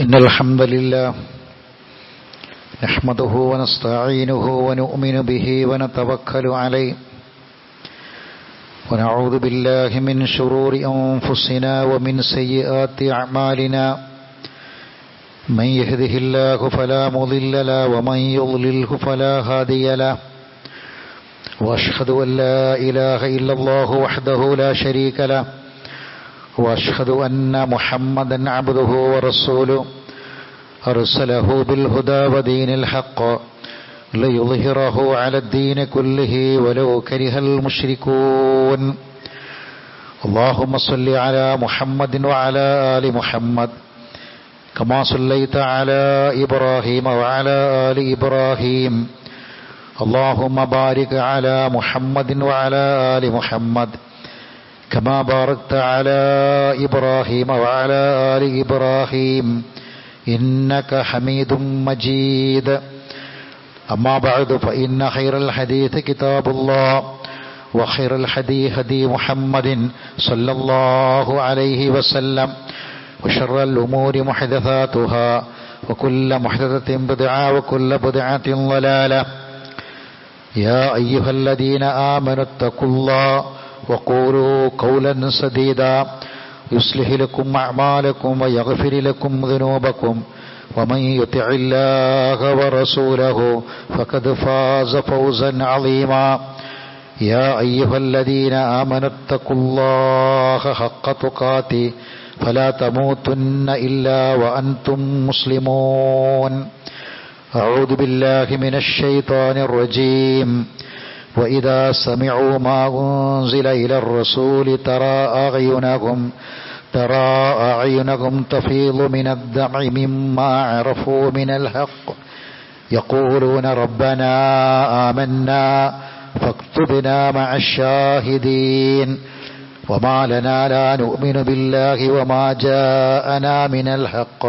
إن الحمد لله نحمده ونستعينه ونؤمن به ونتوكل عليه ونعوذ بالله من شرور أنفسنا ومن سيئات أعمالنا من يهده الله فلا مضل له ومن يضلله فلا هادي له وأشهد أن لا إله إلا الله وحده لا شريك له وأشهد أن محمدا عبده ورسوله أرسله بالهدى ودين الحق ليظهره على الدين كله ولو كره المشركون اللهم صل على محمد وعلى آل محمد كما صليت على إبراهيم وعلى آل إبراهيم اللهم بارك على محمد وعلى آل محمد كما باركت على إبراهيم وعلى آل إبراهيم إنك حميد مجيد أما بعد فإن خير الحديث كتاب الله وخير الهدي هدي محمد صلى الله عليه وسلم وشر الأمور محدثاتها وكل محدثة بدعة وكل بدعة ضلالة يا أيها الذين آمنوا اتقوا الله وقولوا قولا سديدا يصلح لكم أعمالكم ويغفر لكم ذنوبكم ومن يطع الله ورسوله فقد فاز فوزا عظيما يا أيها الذين آمنوا اتقوا الله حق تقاته فلا تموتن إلا وأنتم مسلمون أعوذ بالله من الشيطان الرجيم وإذا سمعوا ما أنزل إلى الرسول ترى أعينهم تفيض من الدمع مما عرفوا من الحق يقولون ربنا آمنا فاكتبنا مع الشاهدين وما لنا لا نؤمن بالله وما جاءنا من الحق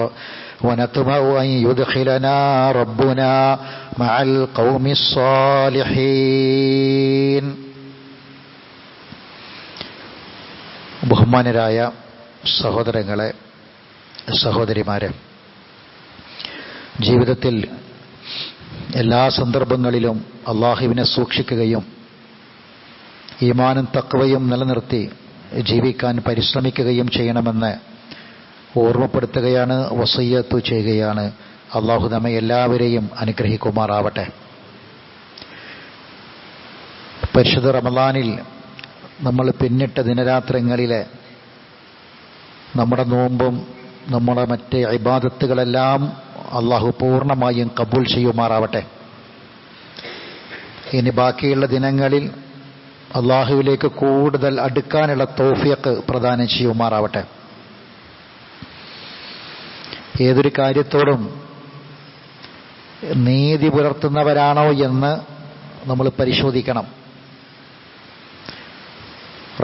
ونطمع أن يدخلنا ربنا مع القوم الصالحين. ബഹുമാനരായ സഹോദരങ്ങളെ, സഹോദരിമാരെ, ജീവിതത്തിൽ എല്ലാ സന്ദർഭങ്ങളിലും അള്ളാഹുവിനെ സൂക്ഷിക്കുകയും ഈമാനും തഖ്വയും നിലനിർത്തി ജീവിക്കാൻ പരിശ്രമിക്കുകയും ചെയ്യണമെന്ന് ഓർമ്മപ്പെടുത്തുകയാണ്, വസിയ്യത്ത് ചെയ്യുകയാണ്. അള്ളാഹു നമ്മെ എല്ലാവരെയും അനുഗ്രഹിക്കുമാറാവട്ടെ. പരിശുദ്ധ റമളാനിൽ നമ്മൾ പിന്നിട്ട ദിനരാത്രങ്ങളിലെ നമ്മുടെ നോമ്പും നമ്മുടെ മറ്റ് ഇബാദത്തുകളെല്ലാം അള്ളാഹു പൂർണ്ണമായും കബൂൽ ചെയ്യുമാറാവട്ടെ. ഇനി ബാക്കിയുള്ള ദിനങ്ങളിൽ അള്ളാഹുവിലേക്ക് കൂടുതൽ അടുക്കാനുള്ള തൗഫീഖ് പ്രദാനം ചെയ്യുമാറാവട്ടെ. ഏതൊരു കാര്യത്തോടും നീതി പുലർത്തുന്നവരാണോ എന്ന് നമ്മൾ പരിശോധിക്കണം.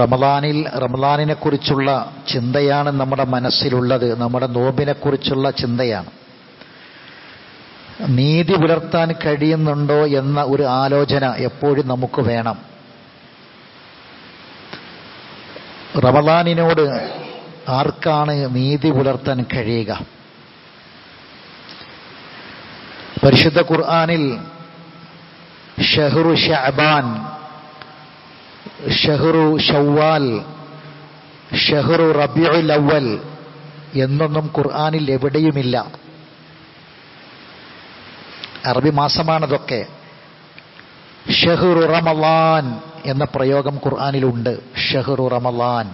റമളാനിനെ കുറിച്ചുള്ള ചിന്തയാണ് നമ്മുടെ മനസ്സിലുള്ളത്, നമ്മുടെ നോമ്പിനെക്കുറിച്ചുള്ള ചിന്തയാണ്. നീതി പുലർത്താൻ കഴിയുന്നുണ്ടോ എന്ന ഒരു ആലോചന എപ്പോഴും നമുക്ക് വേണം. റമളാനിനോട് ആർക്കാണ് നീതി പുലർത്താൻ കഴിയുക? പരിശുദ്ധ ഖുർആനിൽ ഷഹ്റു ശഅബാൻ, ഷഹ്റു ശവ്വാൽ, ഷഹ്റു റബീഉൽ അവ്വൽ എന്നൊന്നും ഖുർആനിൽ എവിടെയുമില്ല. അറബി മാസമാണതൊക്കെ. ഷഹ്റു റമളാൻ എന്ന പ്രയോഗം ഖുർആനിലുണ്ട്. ഷഹ്റു റമളാൻ,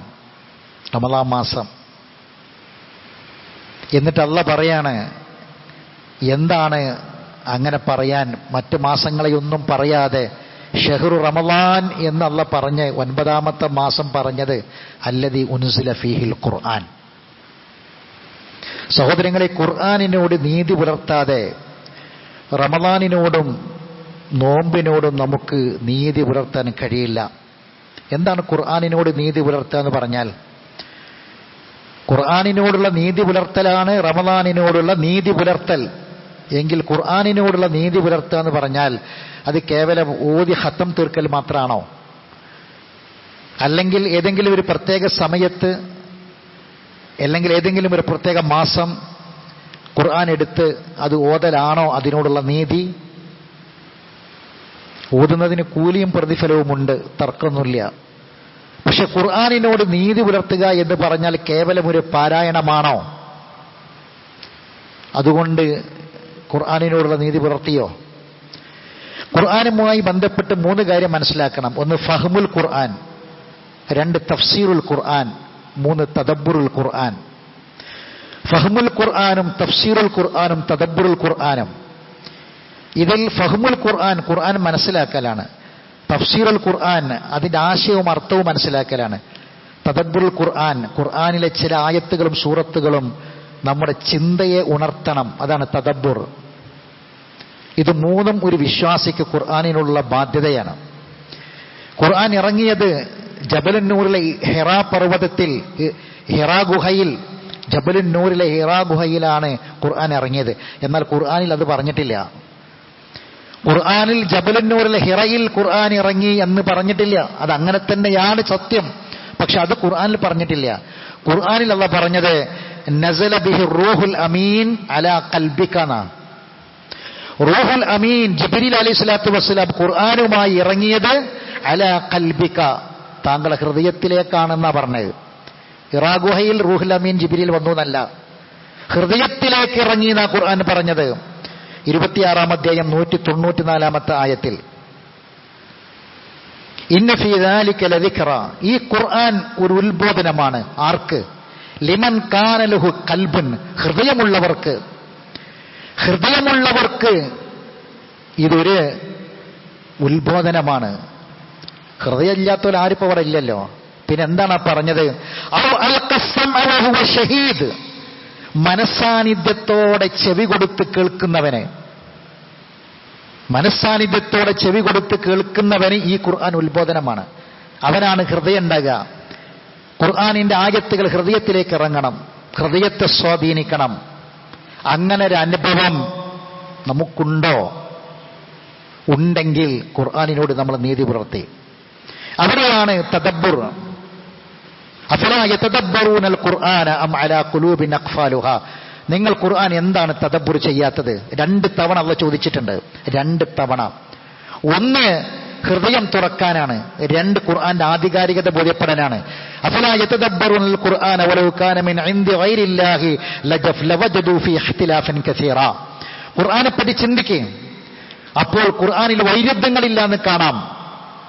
റമളാൻ മാസം. എന്നിട്ട് അല്ലാഹ് പറയാണ്, എന്താണ് അങ്ങനെ പറയാൻ മറ്റു മാസങ്ങളെയൊന്നും പറയാതെ ഷഹ്റു റമളാൻ എന്ന് അല്ലാഹ് പറഞ്ഞ് 9ാമത്തെ മാസം പറഞ്ഞത് അല്ലദീ ഉൻസില ഫീഹിൽ ഖുർആൻ. സഹോദരങ്ങളെ, ഖുർആനിനോട് നീതി പുലർത്താതെ റമളാനിനോടും നോമ്പിനോടും നമുക്ക് നീതി പുലർത്താൻ കഴിയില്ല. എന്താണ് ഖുർആനിനോട് നീതി പുലർത്തുക എന്ന് പറഞ്ഞാൽ? ഖുർആനിനോടുള്ള നീതി പുലർത്തലാണ് റമളാനിനോടുള്ള നീതി പുലർത്തൽ എങ്കിൽ ഖുർആനിനോടുള്ള നീതി പുലർത്തുക എന്ന് പറഞ്ഞാൽ അത് കേവലം ഓതി ഖത്തം തീർക്കൽ മാത്രമാണോ? അല്ലെങ്കിൽ ഏതെങ്കിലും ഒരു പ്രത്യേക സമയത്ത് അല്ലെങ്കിൽ ഏതെങ്കിലും ഒരു പ്രത്യേക മാസം ഖുർആൻ എടുത്ത് അത് ഓതലാണോ അതിനോടുള്ള നീതി? ഓതുന്നതിന് കൂലിയും പ്രതിഫലവുമുണ്ട്, തർക്കമൊന്നുമില്ല. പക്ഷെ ഖുർആനിനോട് നീതി പുലർത്തുക എന്ന് പറഞ്ഞാൽ കേവലം ഒരു പാരായണമാണോ? അതുകൊണ്ട് ഖുർആനിനോടുള്ള നീതി പുലർത്തിയോ? ഖുർആനുമായി ബന്ധപ്പെട്ട് 3 കാര്യം മനസ്സിലാക്കണം. 1 ഫഹ്മുൽ ഖുർആൻ, 2 തഫ്സീറുൽ ഖുർആൻ, 3 തദബ്ബുറുൽ ഖുർആൻ. ഫഹ്മുൽ ഖുർആനും തഫ്സീറുൽ ഖുർആനും തദബ്ബുറുൽ ഖുർആനും. ഇതിൽ ഫഹ്മുൽ ഖുർആൻ ഖുർആൻ മനസ്സിലാക്കലാണ്. തഫ്സീറുൽ ഖുർആൻ അതിൻ്റെ ആശയവും അർത്ഥവും മനസ്സിലാക്കലാണ്. തദബ്ബുറുൽ ഖുർആൻ ഖുർആനിലെ ചില ആയത്തുകളും സൂറത്തുകളും നമ്മുടെ ചിന്തയെ ഉണർത്തണം, അതാണ് തദബ്ബുർ. ഇത് 3ഉം ഒരു വിശ്വാസിക്ക് ഖുർആനിനുള്ള ബാധ്യതയാണ്. ഖുർആൻ ഇറങ്ങിയത് ജബലുന്നൂറിലെ ഹിറാ പർവ്വതത്തിൽ, ഹിറാ ഗുഹയിൽ, ജബലുന്നൂറിലെ ഹിറാ ഗുഹയിലാണ് ഖുർആൻ ഇറങ്ങിയത്. എന്നാൽ ഖുർആനിൽ അത് പറഞ്ഞിട്ടില്ല. ഖുർആനിൽ ജബലുന്നൂറിലെ ഹിറയിൽ ഖുർആൻ ഇറങ്ങി എന്ന് പറഞ്ഞിട്ടില്ല. അത് അങ്ങനെ തന്നെയാണ് സത്യം. പക്ഷെ അത് ഖുർആനിൽ പറഞ്ഞിട്ടില്ല. ഖുർആനിൽ അല്ലാഹ് പറഞ്ഞത് നസല ബിഹി റൂഹുൽ അമീൻ അലാ ഖൽബിക. റൂഹുൽ അമീൻ ജിബ്രീൽ അലൈഹിസ്സലാത്തു വസ്സലാം ഖുർആനുമായി ഇറങ്ങിയത് അലാ ഖൽബിക, താങ്കളുടെ ഹൃദയത്തിലേക്കാണെന്നാ പറഞ്ഞത്. ഹിറാ ഗുഹയിൽ റൂഹുൽ അമീൻ ജിബ്രീൽ വന്നു എന്നല്ല, ഹൃദയത്തിലേക്ക് ഇറങ്ങി എന്നാ ഖുർആൻ പറഞ്ഞത്. 26-ാം അധ്യായം 194-ാമത്തെ ആയത്തിൽ ഇന്ന ഫീ ദാലിക ലദിക്റ, ഈ ഖുർആൻ ഒരു ഉത്ബോധനമാണ്. ആർക്ക്? ലിമൻ കാന ലഹു ഖൽബുൻ, ഹൃദയമുള്ളവർക്ക്. ഹൃദയമുള്ളവർക്ക് ഇതൊരു ഉത്ബോധനമാണ്. ഹൃദയമില്ലാത്തവർ ആരിപ്പോൾ അവിടെ ഇല്ലല്ലോ. പിന്നെ എന്താണ് പറഞ്ഞത്? ഷഹീദ്, മനസ്സാന്നിധ്യത്തോടെ ചെവി കൊടുത്ത് കേൾക്കുന്നവന്, മനസ്സാന്നിധ്യത്തോടെ ചെവി കൊടുത്ത് കേൾക്കുന്നവന് ഈ ഖുർആൻ ഉത്ബോധനമാണ്. അവനാണ് ഹൃദയം ഉണ്ടാകുക. ഖുർആനിന്റെ ആയത്തുകൾ ഹൃദയത്തിലേക്ക് ഇറങ്ങണം, ഹൃദയത്തെ സ്വാധീനിക്കണം. അങ്ങനെ ഒരു അനുഭവം നമുക്കുണ്ടോ? ഉണ്ടെങ്കിൽ ഖുർആനിനോട് നമ്മൾ നീതി പുലർത്തി. അവിടെയാണ് തദബ്ബുർ. അഫലാ യതദബ്ബറൂനൽ ഖുർആന അം അലാ ഖുലൂബിൻ അഖ്ഫാലുഹാ. നിങ്ങൾ ഖുർആൻ എന്താണ് തദബ്ബുർ ചെയ്യാത്തത്? 2 തവണ അല്ലാഹ് ചോദിച്ചിട്ടുണ്ട്. 2 തവണ. 1 ഹൃദയം തുറക്കാനാണ്, 2 ഖുർആന്റെ ആധികാരികത ബോധ്യപ്പെടാനാണ്. അഫലാ യതദബ്ബറൂനൽ ഖുർആന വലൗ കാന മിൻ ഇൻദി ഗൈരില്ലാഹി ലവജദൂ ഫീ ഇഖ്തിലാഫൻ കസീറാ. ഖുർആനെ പറ്റി ചിന്തിക്കുക, അപ്പോൾ ഖുർആനിൽ വൈരുദ്ധ്യങ്ങളില്ലാന്ന് കാണാം.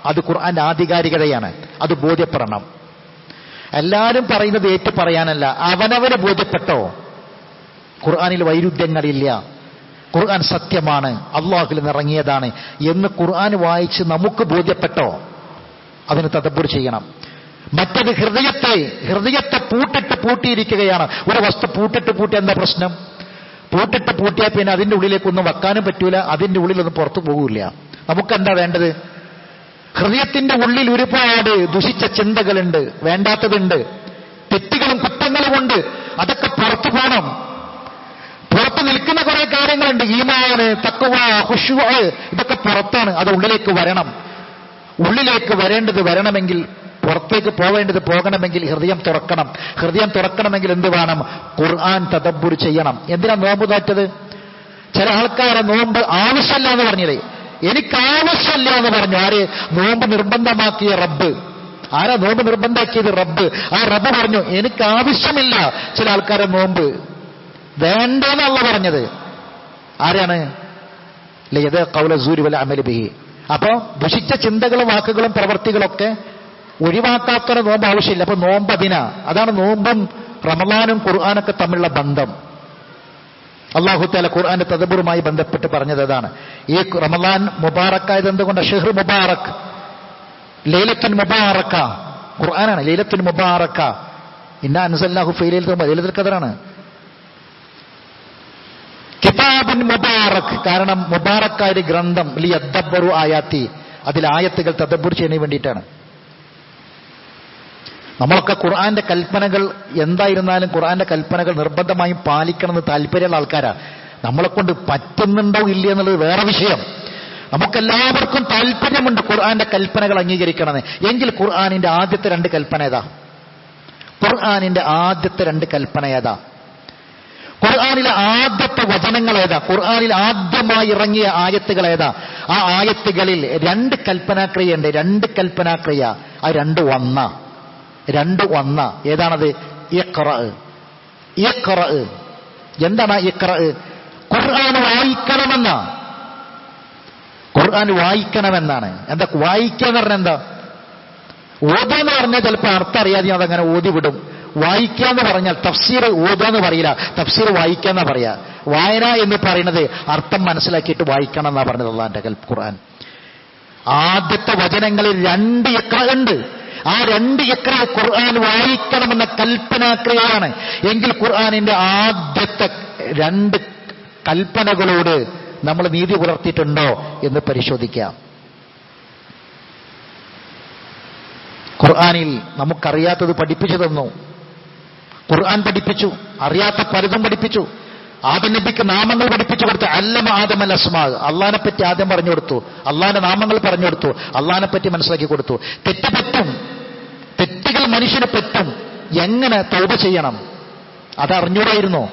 അത് ഖുർആന്റെ ആധികാരികതയാണ്, അത് ബോധ്യപ്പെടണം. എല്ലാവരും പറയുന്നത് ഏറ്റു പറയാനല്ല, അവനവന് ബോധ്യപ്പെട്ടോ ഖുർആനിൽ വൈരുദ്ധ്യങ്ങളില്ല, ഖുർആൻ സത്യമാണ്, അള്ളാഹുവിൽ നിന്നിറങ്ങിയതാണ് എന്ന് ഖുർആൻ വായിച്ച് നമുക്ക് ബോധ്യപ്പെട്ടോ അതിന് തദബ്ബുർ ചെയ്യണം. മറ്റത് ഹൃദയത്തെ പൂട്ടിയിരിക്കുകയാണ്. ഒരു വസ്തു പൂട്ടി എന്താ പ്രശ്നം? പൂട്ടിയാൽ പിന്നെ അതിൻ്റെ ഉള്ളിലേക്കൊന്നും വെക്കാനും പറ്റൂല, അതിൻ്റെ ഉള്ളിലൊന്നും പുറത്തു പോകില്ല. നമുക്കെന്താ വേണ്ടത്? ഹൃദയത്തിന്റെ ഉള്ളിൽ ഒരുപാട് ദുഷിച്ച ചിന്തകളുണ്ട്, വേണ്ടാത്തതുണ്ട്, തെറ്റുകളും കുറ്റങ്ങളുമുണ്ട്. അതൊക്കെ പുറത്തു പോകണം. പുറത്ത് നിൽക്കുന്ന കുറെ കാര്യങ്ങളുണ്ട്, ഈമാൻ, തഖ്വ, ഖുശൂഅ്, ഇതൊക്കെ പുറത്താണ്. അത് ഉള്ളിലേക്ക് വരണം. ഉള്ളിലേക്ക് വരണമെങ്കിൽ, പുറത്തേക്ക് പോകണമെങ്കിൽ ഹൃദയം തുറക്കണം. ഹൃദയം തുറക്കണമെങ്കിൽ എന്ത് വേണം? ഖുർആൻ തദബ്ബുർ ചെയ്യണം. എന്തിനാ നോമ്പ് നോറ്റത്? ചില ആൾക്കാരെ നോമ്പ് ആവശ്യമില്ല എന്ന് പറഞ്ഞത്, എനിക്കാവശ്യമില്ല എന്ന് പറഞ്ഞു. ആര്? നോമ്പ് നിർബന്ധമാക്കിയ റബ്ബ്. ആരാ നോമ്പ് നിർബന്ധമാക്കിയത്? റബ്ബ്. ആ റബ്ബ് പറഞ്ഞു എനിക്ക് ആവശ്യമില്ല. ചില ആൾക്കാരെ നോമ്പ് വേണ്ടെന്നല്ല പറഞ്ഞത്. ആരാണ്? ലയദ ഖൗല സൂരി വൽ അമൽ ബിഹി. അപ്പോ ദുഷിച്ച ചിന്തകളും വാക്കുകളും പ്രവൃത്തികളൊക്കെ ഒഴിവാക്കാത്ത നോമ്പ് ആവശ്യമില്ല. അപ്പൊ നോമ്പ് അതാണ് നോമ്പും റമളാനും ഖുർആനൊക്കെ തമ്മിലുള്ള ബന്ധം. അല്ലാഹു തആല ഖുർആന്റെ തദബ്ബുറുമായി ബന്ധപ്പെട്ട് പറഞ്ഞത് അതാണ്. ഈ റമളാൻ മുബാറക്കായത് എന്തുകൊണ്ട്? ഷഹ്ർ മുബാറക്, ലൈലത്തുൻ മുബാറക. ഖുർആനാണ് ലൈലത്തുൻ മുബാറക. ഇന്നാ അൻസൽനാഹു ഫീ ലൈലത്തുൽ ഖദറാണ്. കിതാബുൻ മുബാറക്, കാരണം മുബാറക്കായ ഗ്രന്ഥം. ലിയദ്ദബ്ബറു ആയാത്തി, അതിൽ ആയത്തുകൾ തദബ്ബുർ ചെയ്യാൻ വേണ്ടിയിട്ടാണ്. നമ്മളൊക്കെ ഖുർആന്റെ കൽപ്പനകൾ എന്തായിരുന്നാലും ഖുർആന്റെ കൽപ്പനകൾ നിർബന്ധമായും പാലിക്കണമെന്ന് താല്പര്യമുള്ള ആൾക്കാരാണ്. നമ്മളെ കൊണ്ട് പറ്റുന്നുണ്ടോ ഇല്ല എന്നുള്ളത് വേറെ വിഷയം. നമുക്കെല്ലാവർക്കും താല്പര്യമുണ്ട് ഖുർആന്റെ കൽപ്പനകൾ അംഗീകരിക്കണമെന്ന്. എങ്കിൽ ഖുർആനിന്റെ ആദ്യത്തെ 2 കൽപ്പന ഏതാ? ഖുർആനിന്റെ ആദ്യത്തെ 2 കൽപ്പന ഏതാ? ഖുർആനിലെ ആദ്യത്തെ വചനങ്ങൾ ഏതാ? ഖുർആനിൽ ആദ്യമായി ഇറങ്ങിയ ആയത്തുകൾ ഏതാ? ആ ആയത്തുകളിൽ 2 കൽപ്പനാക്രിയയുണ്ട്. 2 കൽപ്പനാക്രിയ. ആ 2 ഒന്ന. ഏതാണത്? ഇഖ്റ. എന്താണ് ഇഖ്റ? ഖുർആൻ വായിക്കണമെന്ന. ഖുർആൻ വായിക്കണമെന്നാണ്. എന്താ വായിക്കുക എന്ന് പറഞ്ഞാൽ എന്താ? ഓതാന്ന് പറഞ്ഞാൽ ചിലപ്പോൾ അർത്ഥം അറിയാതെ അതങ്ങനെ ഓതി വിടും. വായിക്കാന്ന് പറഞ്ഞാൽ തഫ്സീർ ഓതാന്ന് പറയില്ല, തഫ്സീർ വായിക്കാന്നാ പറയാ. വായന എന്ന് പറയുന്നത് അർത്ഥം മനസ്സിലാക്കിയിട്ട് വായിക്കണം എന്നാ പറഞ്ഞത് അല്ലാഹുവിന്റെ ഖുർആൻ. ആദ്യത്തെ വചനങ്ങളിൽ 2 ഇഖ്റ ഉണ്ട്. ആ 2 ഇഖ്റ ഖുർആൻ വായിക്കണമെന്ന കൽപ്പനാക്രിയയാണ്. എങ്കിൽ ഖുർആനിന്റെ ആദ്യത്തെ 2 കൽപ്പനകളോട് നമ്മൾ നീതി പുലർത്തിയിട്ടുണ്ടോ എന്ന് പരിശോധിക്കാം. ഖുർആനിൽ നമുക്കറിയാത്തത് പഠിപ്പിച്ചു തന്നു. ഖുർആൻ പഠിപ്പിച്ചു. അറിയാത്ത പലതും പഠിപ്പിച്ചു. ആദം നബിക്ക് നാമങ്ങൾ പഠിപ്പിച്ചു കൊടുത്തു. അല്ലമ ആദമൽ അസ്മാ. അള്ളാഹിനെ പറ്റി ആദ്യം പറഞ്ഞു കൊടുത്തു. അള്ളാഹിന്റെ നാമങ്ങൾ പറഞ്ഞു കൊടുത്തു. അള്ളാഹിനെ പറ്റി മനസ്സിലാക്കി കൊടുത്തു. തെറ്റ് പറ്റും, തെറ്റുകൾ മനുഷ്യന് പറ്റും. എങ്ങനെ തൗബ ചെയ്യണം അതറിഞ്ഞൂടായിരുന്നോ?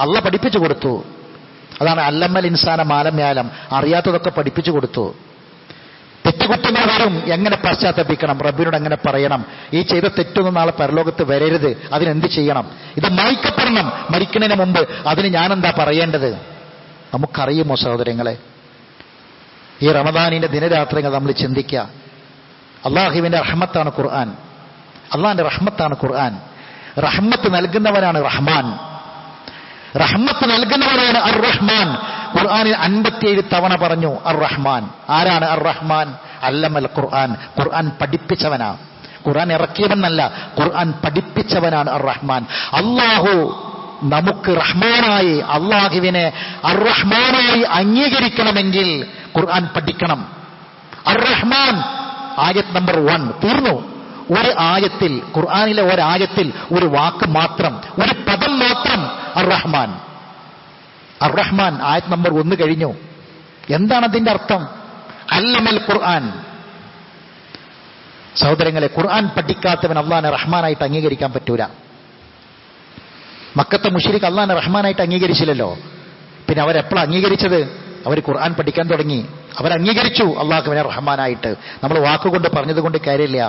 അള്ളാഹ് പഠിപ്പിച്ചു കൊടുത്തു. അതാണ് അല്ലമ്മൽ ഇൻസാന മാലം യാലം. അറിയാത്തതൊക്കെ പഠിപ്പിച്ചു കൊടുത്തു. തെറ്റുകുറ്റങ്ങൾ വരും, എങ്ങനെ പശ്ചാത്തപിക്കണം, റബ്ബിനോട് എങ്ങനെ പറയണം, ഈ ചെയ്ത തെറ്റൊന്നും നാളെ പരലോകത്ത് വരരുത്, അതിനെന്ത് ചെയ്യണം, ഇത് മായ്ക്കപ്പെടണം മരിക്കുന്നതിന് മുമ്പ്, അതിന് ഞാനെന്താ പറയേണ്ടത്? നമുക്കറിയുമോ സഹോദരങ്ങളെ? ഈ റമദാനിന്റെ ദിനരാത്രികൾ നമ്മൾ ചിന്തിക്കുക. അള്ളാഹുവിന്റെ റഹ്മത്താണ് ഖുർആൻ. അള്ളാഹിന്റെ റഹ്മത്താണ് ഖുർആൻ. റഹ്മത്ത് നൽകുന്നവനാണ് റഹ്മാൻ. റഹ്മത്ത് നൽകുന്നവനാണ് അർ റഹ്മാൻ. ഖുർആനിൽ 57 തവണ പറഞ്ഞു അർ റഹ്മാൻ. ആരാണ് അർ റഹ്മാൻ? അല്ലമൽ ഖുർആൻ. ഖുർആൻ പഠിപ്പിച്ചവനാ. ഖുർആൻ ഇറക്കിയവനല്ല, ഖുർആൻ പഠിപ്പിച്ചവനാണ് അർ റഹ്മാൻ. അള്ളാഹു നമുക്ക് റഹ്മാനായി, അള്ളാഹുവിനെ അർ റഹ്മാനായി അംഗീകരിക്കണമെങ്കിൽ ഖുർആൻ പഠിക്കണം. അർ റഹ്മാൻ ആയത്ത് നമ്പർ 1 തീർന്നു. ഒരു ആയത്തിൽ, ഖുർആനിലെ ഒരായത്തിൽ ഒരു വാക്ക് മാത്രം, ഒരു പദം മാത്രം അർ റഹ്മാൻ. അർ റഹ്മാൻ ആയത്ത് നമ്പർ 1 കഴിഞ്ഞു. എന്താണ് അതിന്റെ അർത്ഥം? അല്ലമൽ ഖുർആൻ. സഹോദരങ്ങളെ, ഖുർആൻ പഠിക്കാത്തവൻ അള്ളാഹിനെ റഹ്മാനായിട്ട് അംഗീകരിക്കാൻ പറ്റൂല. മക്കത്തെ മുശ്രിക്ക് അള്ളാഹിനെ റഹ്മാനായിട്ട് അംഗീകരിച്ചില്ലല്ലോ. പിന്നെ അവരെപ്പോഴാണ് അംഗീകരിച്ചത്? അവർ ഖുർആൻ പഠിക്കാൻ തുടങ്ങി. അവരംഗീകരിച്ചു അള്ളാഹുവിനെ റഹ്മാനായിട്ട്. നമ്മൾ വാക്കുകൊണ്ട് പറഞ്ഞതുകൊണ്ട് കാര്യമില്ല.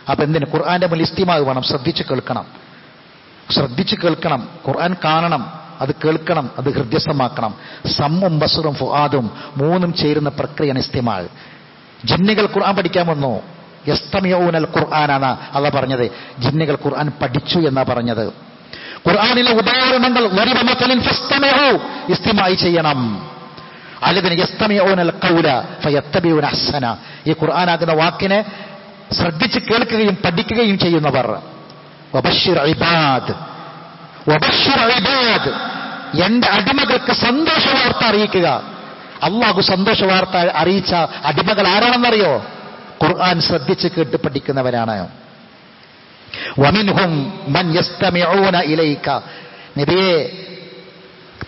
അപ്പൊ എന്തിന്? ഖുർആന്റെ മുന്നിൽ ഇസ്തിമാഅ് വേണം. ശ്രദ്ധിച്ചു കേൾക്കണം, ശ്രദ്ധിച്ചു കേൾക്കണം. ഖുർആൻ കാണണം, അത് കേൾക്കണം, അത് ഹൃദ്യസ്ഥമാക്കണം. സമ്മും ബസറും ഫുആദും 3 ചേരുന്ന പ്രക്രിയയാണ് ഇസ്തിമാഅ്. ജിന്നുകൾ ഖുർആൻ പഠിക്കാൻ വന്നു. യസ്തമിഊനൽ ഖുർആനാണ് അല്ലാ പറഞ്ഞത്. ജിന്നുകൾ ഖുർആൻ പഠിച്ചു എന്നാ പറഞ്ഞത്. ഖുർആനിലെ ഉദാഹരണങ്ങൾ ഇസ്തിമാഅ് ചെയ്യണം. അല്ലതിന് യസ്തമിഊനൽ ഖൗല ഫയത്തബിഊന അഹ്സന. ഈ ഖുർആനാകുന്ന വാക്കിനെ ശ്രദ്ധിച്ച് കേൾക്കുകയും പഠിക്കുകയും ചെയ്യുന്നവർ. വബശ്ശിർ ഇബാദ്, വബശ്ശിർ ഇബാദ്, എന്റെ അടിമകൾക്ക് സന്തോഷ വാർത്ത അറിയിക്കുക. അള്ളാഹു സന്തോഷ വാർത്ത അറിയിച്ച അടിമകൾ ആരാണെന്നറിയോ? ഖുർആൻ ശ്രദ്ധിച്ച് കേട്ട് പഠിക്കുന്നവരാണ്. വമിൻഹും മൻ യസ്തമിഊന ഇലൈക. നബിയേ,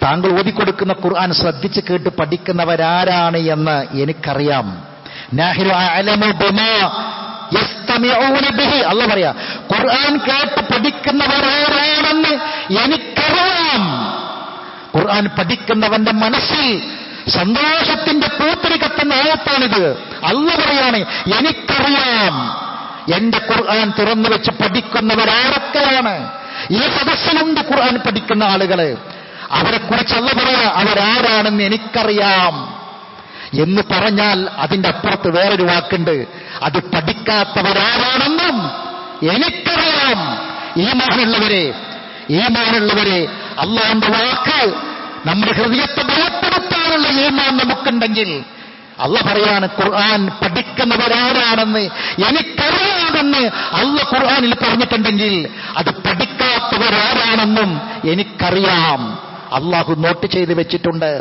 താങ്കൾ ഓതിക്കൊടുക്കുന്ന ഖുർആൻ ശ്രദ്ധിച്ച് കേട്ട് പഠിക്കുന്നവരാരാണ് എന്ന് എനിക്കറിയാം. നഹ്നു അഅലമു ബിമാ യസ്തമിഊന ബിഹി. അല്ലാഹു പറയാ, ഖുർആൻ കേട്ട് പഠിക്കുന്നവരാരാണെന്ന് എനിക്കറിയാം. ഖുർആൻ പഠിക്കുന്നവന്റെ മനസ്സിൽ സന്തോഷത്തിന്റെ പൂത്തിരി കത്തുന്ന ആയത്താണിത്. അല്ലാഹു പറയാണ്, എനിക്കറിയാം എന്റെ ഖുർആൻ തുറന്നു വെച്ച് പഠിക്കുന്നവരാരൊക്കെയാണ്. ഈ സദസ്സിലുണ്ട് ഖുർആൻ പഠിക്കുന്ന ആളുകള്. അവരെക്കുറിച്ച് അല്ലാഹു പറയാ, അവരാരാണെന്ന് എനിക്കറിയാം എന്ന് പറഞ്ഞാൽ അതിന്റെ അപ്പുറത്ത് വേറൊരു വാക്കുണ്ട്. അത് പഠിക്കാത്തവരാരാണെന്നും എനിക്കറിയാം. ഈമാനുള്ളവരെ, അല്ലാഹുവിന്റെ വാക്ക് നമ്മുടെ ഹൃദയത്തെ ബലപ്പെടുത്താനുള്ള ഈമാൻ നമുക്കുണ്ടെങ്കിൽ അല്ലാഹു പറയാണ്, ഖുർആൻ പഠിക്കുന്നവരാരാണെന്ന് എനിക്കറിയാമെന്ന് അല്ലാഹു ഖുർആനിൽ പറഞ്ഞിട്ടുണ്ടെങ്കിൽ അത് പഠിക്കാത്തവരാരാണെന്നും എനിക്കറിയാം. അല്ലാഹു നോട്ട് ചെയ്ത് വെച്ചിട്ടുണ്ട്.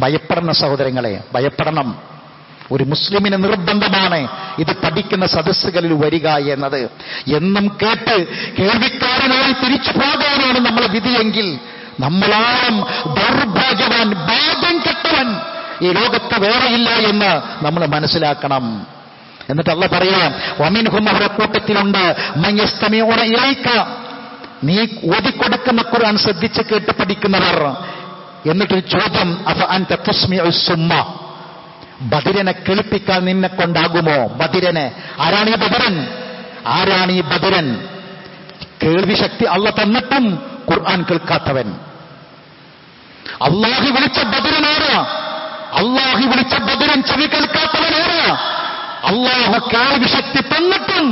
ഭയപ്പെടണം സഹോദരങ്ങളെ, ഭയപ്പെടണം. ഒരു മുസ്ലിമിന് നിർബന്ധമാണ് ഇത് പഠിക്കുന്ന സദസ്സുകളിൽ വരിക എന്നത്. എന്നും കേട്ട് കേൾവിക്കാരനായി തിരിച്ചു പോകാനാണ് നമ്മളെ വിധിയെങ്കിൽ നമ്മളാം ദൗർഭാഗ്യവാൻ, ഭാഗ്യം കെട്ടവൻ ഈ ലോകത്ത് വേറെയില്ല എന്ന് നമ്മൾ മനസ്സിലാക്കണം. എന്നിട്ട് അല്ലാഹു പറയാം, വമിൻഹും, അവരുടെ കൂട്ടത്തിലുണ്ട്, മൻ യസ്തമിഊന ഇലൈക, നീ ഓതിക്കൊടുക്കുന്ന ഖുർആൻ ശ്രദ്ധിച്ച് കേട്ട് പഠിക്കുന്നവർ. എന്നിട്ടൊരു ചോദ്യം, അഫ അൻത തുസ്മിഉ സുമ്മ, ബദിരനെ കേൾപ്പിക്കാൻ നിന്നെ കൊണ്ടാകുമോ? ബദിരനെ, ആരാണ് ഈ ബദിരൻ? ആരാണ് ഈ ബദിരൻ? കേൾവി ശക്തി അല്ലാഹു തന്നിട്ടും ഖുർആൻ കേൾക്കാത്തവൻ. അല്ലാഹു വിളിച്ച ബദിരനാരാ? അല്ലാഹു വിളിച്ച ബദിരൻ ചെവി കേൾക്കാത്തവനാരാ? അല്ലാഹു കേൾവി ശക്തി തന്നിട്ടും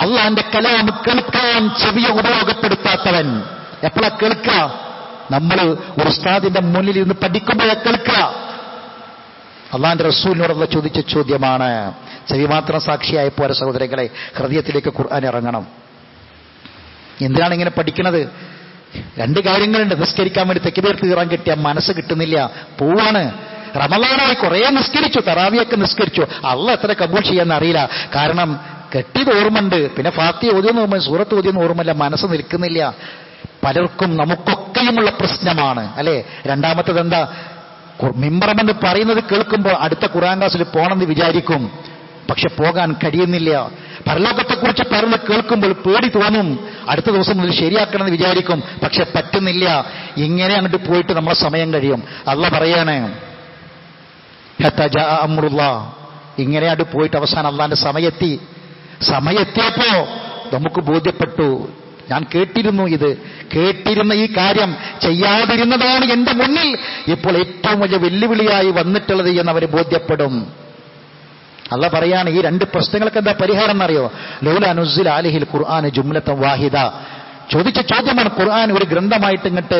അള്ളാന്റെ കലാം കേൾക്കാൻ ചെവിയെ ഉപയോഗപ്പെടുത്താത്തവൻ. എപ്പോഴാ കേൾക്കുക? നമ്മൾ ഒരു ഉസ്താദിന്റെ മുന്നിൽ ഇരുന്ന് പഠിക്കുമ്പോഴേ കേൾക്കുക. അള്ളാന്റെ റസൂലിനോടുള്ള ചോദിച്ച ചോദ്യമാണ്. ചെവി മാത്രം സാക്ഷിയായ പോരെ സഹോദരങ്ങളെ, ഹൃദയത്തിലേക്ക് ഖുർആൻ ഇറങ്ങണം. എന്തിനാണ് ഇങ്ങനെ പഠിക്കുന്നത്? രണ്ട് കാര്യങ്ങളുണ്ട്. നിസ്കരിക്കാൻ വേണ്ടി തെക്കുബീർ തീറാൻ കിട്ടിയ മനസ്സ് കിട്ടുന്നില്ല, പോവാണ്. റമളാനായി കുറേ നിസ്കരിച്ചു, തറാവിയൊക്കെ നിസ്കരിച്ചു, അള്ളാഹ് എത്ര കബൂൽ ചെയ്യാന്ന് അറിയില്ല. കാരണം കെട്ടിയത് ഓർമ്മയുണ്ട്, പിന്നെ ഫാത്തിഹ ഓതിയെന്ന് ഓർമ്മ, സൂറത്ത് ഓതിയെന്ന് ഓർമ്മയില്ല, മനസ്സ് നിൽക്കുന്നില്ല. പലർക്കും നമുക്കൊക്കെയുമുള്ള പ്രശ്നമാണ് അല്ലെ. രണ്ടാമത്തത് എന്താ? മിമ്പറമെന്ന് പറയുന്നത് കേൾക്കുമ്പോൾ അടുത്ത ഖുർആൻ ക്ലാസ്സിൽ പോകണമെന്ന് വിചാരിക്കും, പക്ഷെ പോകാൻ കഴിയുന്നില്ല. പരലോകത്തെക്കുറിച്ച് പറഞ്ഞ് കേൾക്കുമ്പോൾ പേടി തോന്നും, അടുത്ത ദിവസം മുതൽ ശരിയാക്കണമെന്ന് വിചാരിക്കും, പക്ഷെ പറ്റുന്നില്ല. ഇങ്ങനെ അങ്ങോട്ട് പോയിട്ട് നമ്മളെ സമയം കഴിയും. അല്ലാഹു പറയാണ്, ഹത്താ ജാഅ അംറുല്ലാഹ്, ഇങ്ങനെ അങ്ങോട്ട് പോയിട്ട് അവസാനം അള്ളാന്റെ സമയെത്തിയപ്പോ നമുക്ക് ബോധ്യപ്പെട്ടു, ഞാൻ കേട്ടിരുന്നു, ഇത് കേട്ടിരുന്ന ഈ കാര്യം ചെയ്യാതിരുന്നതാണ് എന്റെ മുന്നിൽ ഇപ്പോൾ ഏറ്റവും വലിയ വെല്ലുവിളിയായി വന്നിട്ടുള്ളത് എന്നവര് ബോധ്യപ്പെടും. അല്ലാഹു പറയാണ്, ഈ രണ്ട് പ്രശ്നങ്ങൾക്ക് എന്താ പരിഹാരം എന്നറിയോ? ലൗലാ നുസ്സില അലൈഹിൽ ഖുർആൻ ജുംലത്തൻ വാഹിദ. ചോദിച്ച ചോദ്യമാണ്. ഖുർആൻ ഒരു ഗ്രന്ഥമായിട്ട് ഇങ്ങോട്ട്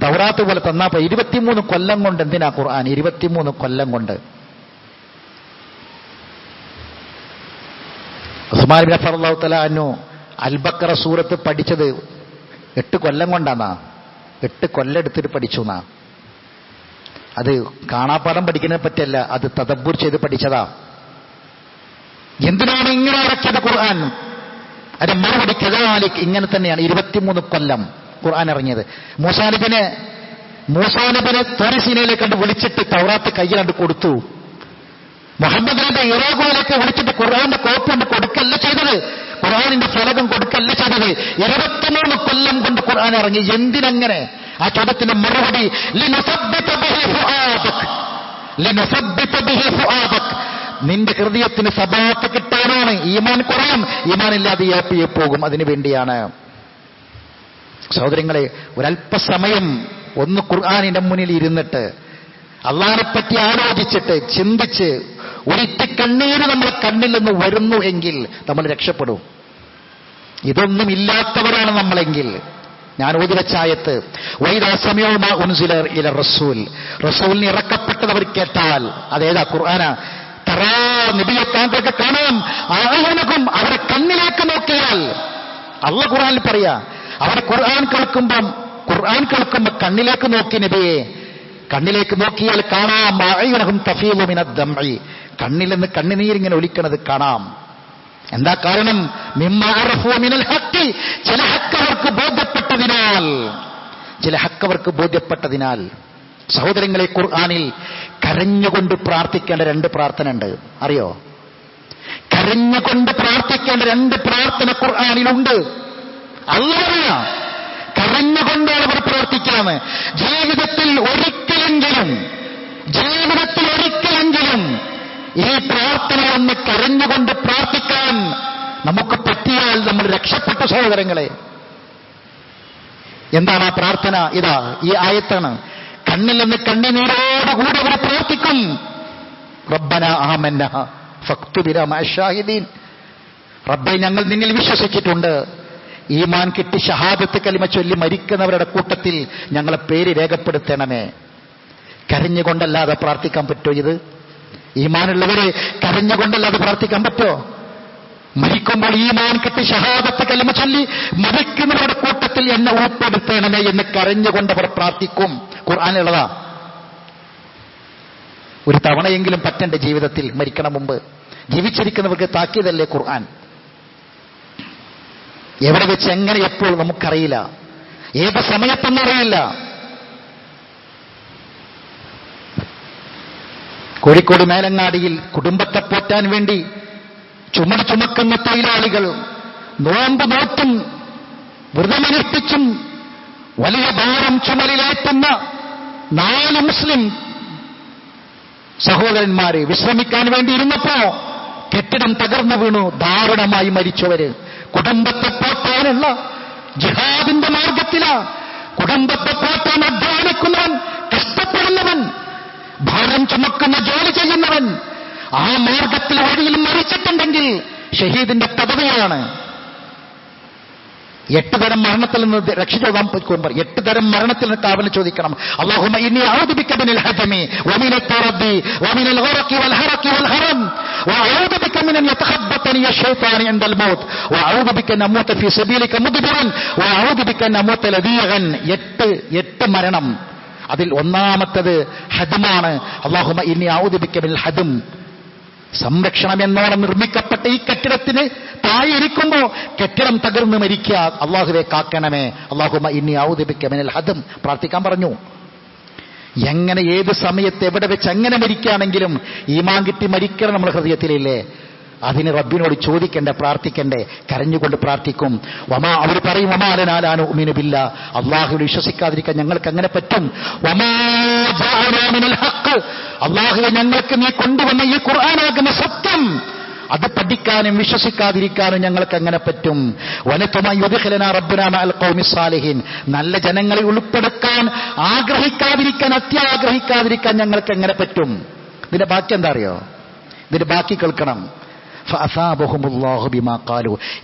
തൗറാത്ത് പോലെ തന്നപ്പോ 23 കൊല്ലം കൊണ്ട് എന്തിനാ ഖുർആൻ? 23 കൊല്ലം കൊണ്ട്. ഉസ്മാൻ ഇബ്നു അഫ്ഫാൻ റളിയല്ലാഹു തആല അൻഹു അൽ-ബഖറ സൂറത്ത് പഠിച്ചത് 8 കൊല്ലം കൊണ്ടാന്നാ. 8 കൊല്ലം എടുത്തിട്ട് പഠിച്ചു എന്നാ. അത് കാണാപ്പാഠം പഠിക്കുന്നതിനെ പറ്റിയല്ല, അത് തദബ്ബുർ ചെയ്ത് പഠിച്ചതാ. എന്തിനാണ് ഇങ്ങനെ ഇറക്കിയത് ഖുർആൻ? അതിന്റെ മറുപടി കദാലിക്, ഇങ്ങനെ തന്നെയാണ്. 23 കൊല്ലം ഖുർആൻ ഇറങ്ങിയത്. മൂസാ നബിനെ തോറീസിനയിലേക്ക് കണ്ട് വിളിച്ചിട്ട് തൗറാത്ത് കയ്യിൽ കണ്ട് കൊടുത്തു. മുഹമ്മദ് നബി ഇറാഖിലേക്ക് വിളിച്ചിട്ട് ഖുർആന്റെ കോപ്പി കൊണ്ട് കൊടുക്കല്ല ചെയ്തത്, ഖുർആനിന്റെ ഫലകം കൊടുക്കല്ല ചെയ്തത്. 23 കൊല്ലം കൊണ്ട് ഖുർആൻ ഇറങ്ങി. എന്തിനങ്ങനെ? ആ ചോദ്യത്തിന്റെ മറുപടി ലിനുസബ്ബിത ബിഹി ഫുആദക്, നിന്റെ ഹൃദയത്തിന് സബാത്ത് കിട്ടാനാണ്. ഈമാൻ കുറയും, ഈമാനില്ലാതെ ഏപ്പിയെ പോകും, അതിനു വേണ്ടിയാണ്. സഹോദരങ്ങളെ, ഒരല്പസമയം ഒന്ന് ഖുർആനിന്റെ മുന്നിൽ ഇരുന്നിട്ട് അള്ളാഹിനെ പറ്റി ആലോചിച്ചിട്ട് ചിന്തിച്ച് ഒരിറ്റ കണ്ണീര് നമ്മുടെ കണ്ണിൽ നിന്ന് വരുന്നു എങ്കിൽ നമ്മൾ രക്ഷപ്പെടും. ഇതൊന്നും ഇല്ലാത്തവരാണ് നമ്മളെങ്കിൽ. ഞാൻ ഓതി വെച്ച ആയത്ത്, വൈദാ സമയഉ മാ ഉൻസില ഇല റസൂൽ, റസൂലിന് ഇറക്കപ്പെട്ടത് അവർ കേട്ടാൽ, അതേതാ? ഖുർആനാ. തറാ, നബിയെ താങ്കൾക്ക് കാണാം, ആയനകും, അവരുടെ കണ്ണിലേക്ക് നോക്കിയാൽ. അല്ലാഹു ഖുർആനിൽ പറയാ, അവരുടെ ഖുർആൻ കേൾക്കുമ്പോ കണ്ണിലേക്ക് നോക്കി നബിയെ, കണ്ണിലേക്ക് നോക്കിയാൽ കാണാം, അഅ്യുനഹും തഫീദു മിനദ്ദംഇ, കണ്ണിൽ നിന്ന് കണ്ണുനീരിങ്ങനെ ഒലിക്കണത് കാണാം. എന്താ കാരണം? മിമ്മാ അറഫൂ മിനൽ ഹഖ്, ചില ഹക്ക് അവർക്ക് ബോധ്യപ്പെട്ടതിനാൽ. സഹോദരങ്ങളെ, ഖുർആനിൽ കരഞ്ഞുകൊണ്ട് പ്രാർത്ഥിക്കേണ്ട 2 പ്രാർത്ഥന ഉണ്ട്, അറിയോ? കരഞ്ഞുകൊണ്ട് പ്രാർത്ഥിക്കേണ്ട 2 പ്രാർത്ഥന ഖുർആനിലുണ്ട്. അല്ലാഹ് കരഞ്ഞുകൊണ്ടാണ് അവർ പ്രാർത്ഥിക്കാന്ന്. ജീവിതത്തിൽ ഒരിക്കലെങ്കിലും ഈ പ്രാർത്ഥന ഒന്ന് കരഞ്ഞുകൊണ്ട് പ്രാർത്ഥിക്കാൻ നമുക്ക് പറ്റിയാൽ നമ്മൾ രക്ഷപ്പെട്ടു സഹോദരങ്ങളെ. എന്താണ് ആ പ്രാർത്ഥന? ഇതാ, ഈ ആയത്താണ്. കണ്ണിൽ നിന്ന് കണ്ണുനീരോടുകൂടി അവർ പ്രാർത്ഥിക്കും. റബ്ബന ആമന്ന ഫക്തുബിനാ മഅശ്ശാഹിദീൻ, റബ്ബേ, ഞങ്ങൾ നിന്നിൽ വിശ്വസിച്ചിട്ടുണ്ട്, ഈമാൻ കിട്ടി ഷഹാദത്ത് കലിമ ചൊല്ലി മരിക്കുന്നവരുടെ കൂട്ടത്തിൽ ഞങ്ങളെ പേര് രേഖപ്പെടുത്തണമേ. കരഞ്ഞുകൊണ്ടല്ലാതെ പ്രാർത്ഥിക്കാൻ പറ്റുമോ? ഇത് ഈമാനുള്ളവരെ കരഞ്ഞുകൊണ്ടല്ലാതെ പ്രാർത്ഥിക്കാൻ പറ്റുമോ? മരിക്കുമ്പോൾ ഈമാൻ കിട്ടി ഷഹാദത്ത് കലിമ ചൊല്ലി മരിക്കുന്നവരുടെ കൂട്ടത്തിൽ എന്നെ ഉൾപ്പെടുത്തണമേ എന്ന് കരഞ്ഞുകൊണ്ടവർ പ്രാർത്ഥിക്കും. ഖുർആനിലുള്ളതാ. ഒരു തവണയെങ്കിലും പറ്റേണ്ട ജീവിതത്തിൽ മരിക്കണം മുമ്പ്. ജീവിച്ചിരിക്കുന്നവർക്ക് താക്കീതല്ലേ ഖുർആൻ. എവിടെ വെച്ച് എങ്ങനെ എപ്പോൾ നമുക്കറിയില്ല, ഏത് സമയത്തൊന്നറിയില്ല. കോഴിക്കോട് മേലങ്ങാടിയിൽ കുടുംബത്തെ പോറ്റാൻ വേണ്ടി ചുമട് ചുമക്കുന്ന തൊഴിലാളികൾ, നോമ്പ് നോറ്റും വ്രതമനുഷ്ഠിച്ചും വലിയ ഭാരം ചുമലിലേറ്റുന്ന 4 മുസ്ലിം സഹോദരന്മാര് വിശ്രമിക്കാൻ വേണ്ടി ഇരുന്നപ്പോ കെട്ടിടം തകർന്നു വീണു, ദാരുണമായി മരിച്ചവര്. കുടുംബത്തെ പോറ്റാനുള്ള ജിഹാദിന്റെ മാർഗത്തിലാ. കുടുംബത്തെ പോറ്റാൻ അധ്വാനിക്കുന്നവൻ, കഷ്ടപ്പെടുന്നവൻ, ഭാരം ചുമക്കുന്ന ജോലി ചെയ്യുന്നവൻ ആ മാർഗത്തിൽ വഴിയിൽ മരിച്ചിട്ടുണ്ടെങ്കിൽ ഷഹീദിന്റെ പദവിയാണ്. 8 തരം മരണത്തിൽ നിന്ന് രക്ഷിച്ചോളാൻ പറ്റും. 8 തരം മരണത്തിൽ നിന്ന് കാവൽ ചോദിക്കണം. അല്ലാഹുമ്മ ഇന്നി അഊദു ബിക മിനൽ ഹദമി വമിനൽ തറദ്ദി വമിനൽ ഗറഖി വൽ ഹറഖി വൽ ഹറം വഅഊദു ബിക മിൻ അൻ യതഖബ്ബതനി അശ്ശൈത്താനു ഇൻദൽ മൗത്ത് വഅഊദു ബിക അൻ അമൂത ഫീ സബീലിക മുദ്ബിറൻ വഅഊദു ബിക അൻ അമൂത ലദീഗൻ. 8 മരണം. അതിൽ ഒന്നാമത്തത് ഹദമാണ്. അല്ലാഹുമ്മ ഇന്നി അഊദു ബിക മിനൽ ഹദം. സംരക്ഷണം എന്നോണം നിർമ്മിക്കപ്പെട്ട ഈ കെട്ടിടത്തിന് താഴെ ഇരിക്കുമ്പോ കെട്ടിടം തകർന്ന് മരിക്കുക. അല്ലാഹുവേ കാക്കണമേ. അല്ലാഹുമ്മ ഇന്നി അഊദു ബിക മിനൽ ഹദം പ്രാർത്ഥിക്കാൻ പറഞ്ഞു. എങ്ങനെ, ഏത് സമയത്ത്, എവിടെ വെച്ച് എങ്ങനെ മരിക്കുകയാണെങ്കിലും ഈമാൻ കിട്ടി മരിക്കണം നമ്മുടെ ഹൃദയത്തിലില്ലേ? അതിന് റബ്ബിനോട് ചോദിക്കണ്ടേ, പ്രാർത്ഥിക്കണ്ടേ? കരഞ്ഞുകൊണ്ട് പ്രാർത്ഥിക്കും. അവർ പറയും വമാലനാലാനു ഉമിനു ബില്ല, അള്ളാഹുവിൽ വിശ്വസിക്കാതിരിക്കാൻ ഞങ്ങൾക്ക് അങ്ങനെ പറ്റും. അള്ളാഹുവെ, ഞങ്ങൾക്ക് നീ കൊണ്ടുവന്ന ഈ ഖുർആനാകുന്ന സത്യം, അത് പഠിക്കാനും വിശ്വസിക്കാതിരിക്കാനും ഞങ്ങൾക്ക് അങ്ങനെ പറ്റും. നല്ല ജനങ്ങളെ ഉൾപ്പെടുത്താൻ ആഗ്രഹിക്കാതിരിക്കാൻ, അത്യാഗ്രഹിക്കാതിരിക്കാൻ ഞങ്ങൾക്ക് എങ്ങനെ പറ്റും? ഇതിന്റെ ബാക്കി എന്താ അറിയോ? ഇതിന്റെ ബാക്കി കേൾക്കണം.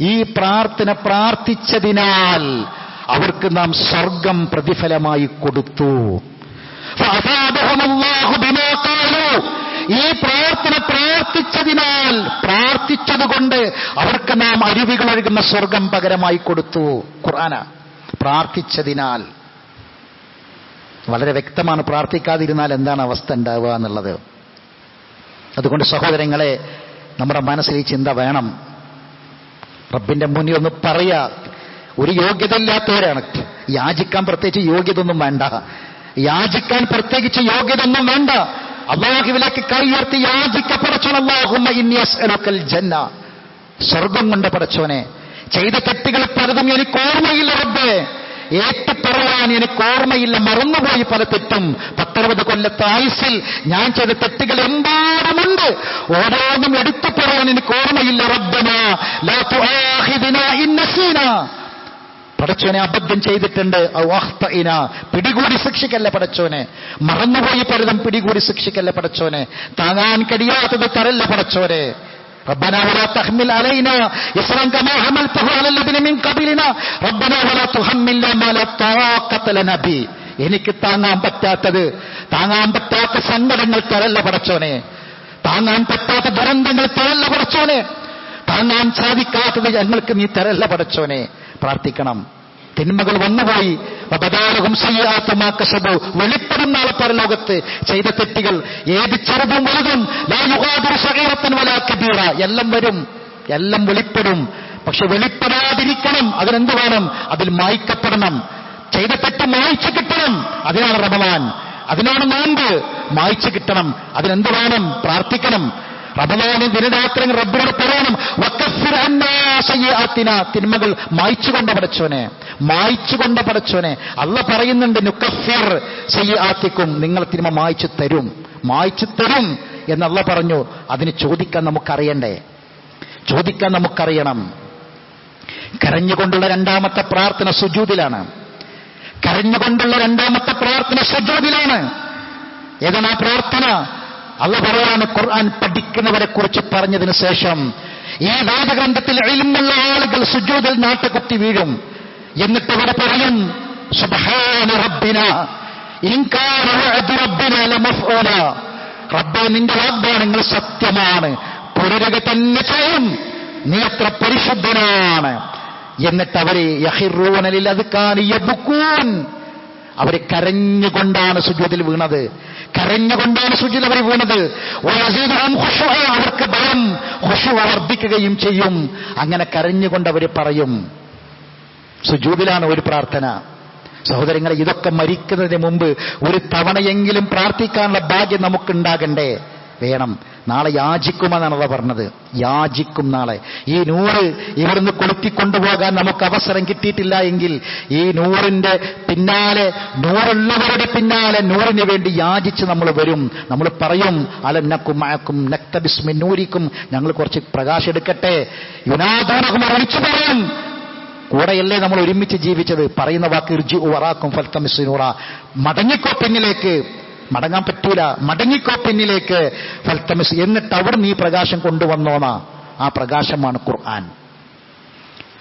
ഈ പ്രാർത്ഥന പ്രാർത്ഥിച്ചതിനാൽ അവർക്ക് നാം സ്വർഗം പ്രതിഫലമായി കൊടുത്തു. ഈ പ്രാർത്ഥന പ്രാർത്ഥിച്ചതിനാൽ, പ്രാർത്ഥിച്ചതുകൊണ്ട് അവർക്ക് നാം അരുവികൾ ഒഴുകുന്ന സ്വർഗം പകരമായി കൊടുത്തു. ഖുർആന. പ്രാർത്ഥിച്ചതിനാൽ വളരെ വ്യക്തമാണ്. പ്രാർത്ഥിക്കാതിരുന്നാൽ എന്താണ് അവസ്ഥ ഉണ്ടാവുക എന്നുള്ളത്. അതുകൊണ്ട് സഹോദരങ്ങളെ, നമ്മുടെ മനസ്സിൽ ഈ ചിന്ത വേണം. റബ്ബിന്റെ മുന്നിൽ ഒന്ന് പറയാ. ഒരു യോഗ്യത ഇല്ലാത്തവരാണ്. യാചിക്കാൻ പ്രത്യേകിച്ച് യോഗ്യത ഒന്നും വേണ്ട. യാചിക്കാൻ പ്രത്യേകിച്ച് യോഗ്യത ഒന്നും വേണ്ട. അല്ലാഹുവിലേക്ക് കൈ ഉയർത്തി യാചിക്കപ്പെടച്ചോൻ. അല്ലാഹുമ്മ ഇന്നി അസ്അലുക്കൽ ജന്ന. സ്വർഗം കൊണ്ട് പടച്ചോനെ, ചെയ്ത തെറ്റുകൾ പലതും എനിക്ക് ഓർമ്മയില്ല റബ്ബേ. ഏറ്റുപറയാൻ എനിക്ക് ഓർമ്മയില്ല, മറന്നുപോയി പല തെറ്റും. 10-60 കൊല്ലത്തെ ആയുസ്സിൽ ഞാൻ ചെയ്ത തെറ്റുകൾ എമ്പാടുമുണ്ട്. ഓരോന്നും എടുത്തു പറയാൻ എനിക്ക് ഓർമ്മയില്ല. റബ്ബനാ ലാ തുആഖിദ്നാ ഇൻ നസീനാ. പടച്ചോനെ, അബദ്ധം ചെയ്തിട്ടുണ്ട്. പിടികൂടി ശിക്ഷിക്കല്ല പടച്ചോനെ. മറന്നുപോയി പലതും പിടികൂടി ശിക്ഷിക്കല്ല പടച്ചോനെ. താങ്ങാൻ കഴിയാത്തത് തരല്ല പടച്ചോനെ. ربنا ولا تحمل علينا إصرا كما حملته على الذين من قبلنا ربنا ولا تحملنا ما لا طاقة لنا به. എനിക്ക് താങ്ങാൻ പറ്റാത്തത്, താങ്ങാൻ പറ്റാത്ത സങ്കടങ്ങൾ തരല്ല പടച്ചോനെ. താങ്ങാൻ പറ്റാത്ത ദുരന്തങ്ങൾ തരല്ല പടച്ചോനെ. താങ്ങാൻ സാധിക്കാത്തത് ഞങ്ങൾക്ക് നീ തരല്ല പടച്ചോനെ. പ്രാർത്ഥിക്കണം. തിന്മകൾ വന്നുപോയി. വെളിപ്പെടും നാളെ പരലോകത്ത് ചെയ്ത തെറ്റുകൾ. ഏത് ചെറുതും വലുതും എല്ലാം വരും, എല്ലാം വെളിപ്പെടും. പക്ഷെ വെളിപ്പെടാതിരിക്കണം. അതിനെന്ത് വേണം? അതിൽ മായ്ക്കപ്പെടണം. ചെയ്ത തെറ്റ് മായ്ച്ചു കിട്ടണം. അതിനാണ് റമളാൻ, അതിനാണ് നോമ്പ്. മായ്ച്ചു കിട്ടണം. അതിനെന്ത് വേണം? പ്രാർത്ഥിക്കണം. റമളാന് ദിനരാത്രങ്ങൾ റബ്ബിനോട് പറയണം, വക്കഫിർ അന്നാ സയ്യിആത്തിനാ. തിന്മകൾ മായ്ച്ചുകൊണ്ട് പടച്ചോനെ, മായ്ച്ചുകൊണ്ട് പടച്ചോനെ. അല്ലാഹ് പറയുന്നുണ്ട്, നുകഫിർ സയ്യിആത്തിക്കും, നിങ്ങൾ തിന്മ മായ്ച്ചു തരും, മായ്ച്ചു തരും എന്ന് അല്ലാഹ് പറഞ്ഞു. അതിന് ചോദിക്കാൻ നമുക്കറിയണ്ടേ? ചോദിക്കാൻ നമുക്കറിയണം. കരഞ്ഞുകൊണ്ടുള്ള രണ്ടാമത്തെ പ്രാർത്ഥന സുജൂദിലാണ്. കരഞ്ഞുകൊണ്ടുള്ള രണ്ടാമത്തെ പ്രാർത്ഥന സുജൂദിലാണ്. ഏതാണ് ആ പ്രാർത്ഥന? അല്ലാഹ് പറയാണ്, ഖുർആൻ പഠിക്കുന്നവരെ കുറിച്ച് പറഞ്ഞതിന് ശേഷം, ഈ വേദഗ്രന്ഥത്തിൽ ഇൽമുള്ള ആളുകൾ സുജൂദിൽ നാട്ടുകുത്തി വീഴും. എന്നിട്ട് അവിടെ പറയും, സുബ്ഹാന റബ്ബിന ഇൻ കാന വഅദു റബ്ബിന ലമഫ്ഊല. റബ്ബേ, നിന്റെ വാഗ്ദാനങ്ങൾ സത്യമാണ്, പുനരുക തന്നെ ചെയ്യും, നീ എത്ര പരിശുദ്ധനാണ്. എന്നിട്ട് അവരെ യഖിറൂന ലിൽ അദ്കാനി യബ്കൂൻ. അവര് കരഞ്ഞുകൊണ്ടാണ് സുജൂദിൽ വീണത്. കരഞ്ഞുകൊണ്ടാണ് സുജൂദിൽ അവർ വീണത്. അവർക്ക് ഭയം, ഖുശൂ വർദ്ധിക്കുകയും ചെയ്യും. അങ്ങനെ കരഞ്ഞുകൊണ്ട് അവർ പറയും. സുജൂദിലാണ് ഒരു പ്രാർത്ഥന. സഹോദരങ്ങളെ, ഇതൊക്കെ മരിക്കുന്നതിന് മുമ്പ് ഒരു തവണയെങ്കിലും പ്രാർത്ഥിക്കാനുള്ള ഭാഗ്യം നമുക്കുണ്ടാകണ്ടേ? വേണം. നാളെ യാചിക്കുമെന്നാണ് അള്ളാഹ് പറഞ്ഞത്. യാചിക്കും നാളെ. ഈ നൂറ് ഇവിടുന്ന് കൊളുത്തിക്കൊണ്ടുപോകാൻ നമുക്ക് അവസരം കിട്ടിയിട്ടില്ല എങ്കിൽ ഈ നൂറിന്റെ പിന്നാലെ, നൂറുള്ളവരുടെ പിന്നാലെ നൂറിന് വേണ്ടി യാചിച്ച് നമ്മൾ വരും. നമ്മൾ പറയും അലന്നക്കും മഅക്കും നക്തബിസ് മിൻ നൂരിക്കും, ഞങ്ങൾ കുറച്ച് പ്രകാശം എടുക്കട്ടെ. യുനാദൂനഹും വിളിച്ചു പറയും, കൂടെയല്ലേ നമ്മൾ ഒരുമിച്ച് ജീവിച്ചത്. പറയുന്ന വാക്ക് ഇർജിഉ വറാക്കും ഫൽതമിസ് നൂറ, മടങ്ങിക്കോ പിന്നിലേക്ക്. മടങ്ങാൻ പറ്റൂല, മടങ്ങിക്കോ പിന്നിലേക്ക്. ഫൽതമിസ്, എന്നിട്ട് അവിടെ നീ പ്രകാശം കൊണ്ടുവന്നോന്നാ. ആ പ്രകാശമാണ് ഖുർആൻ.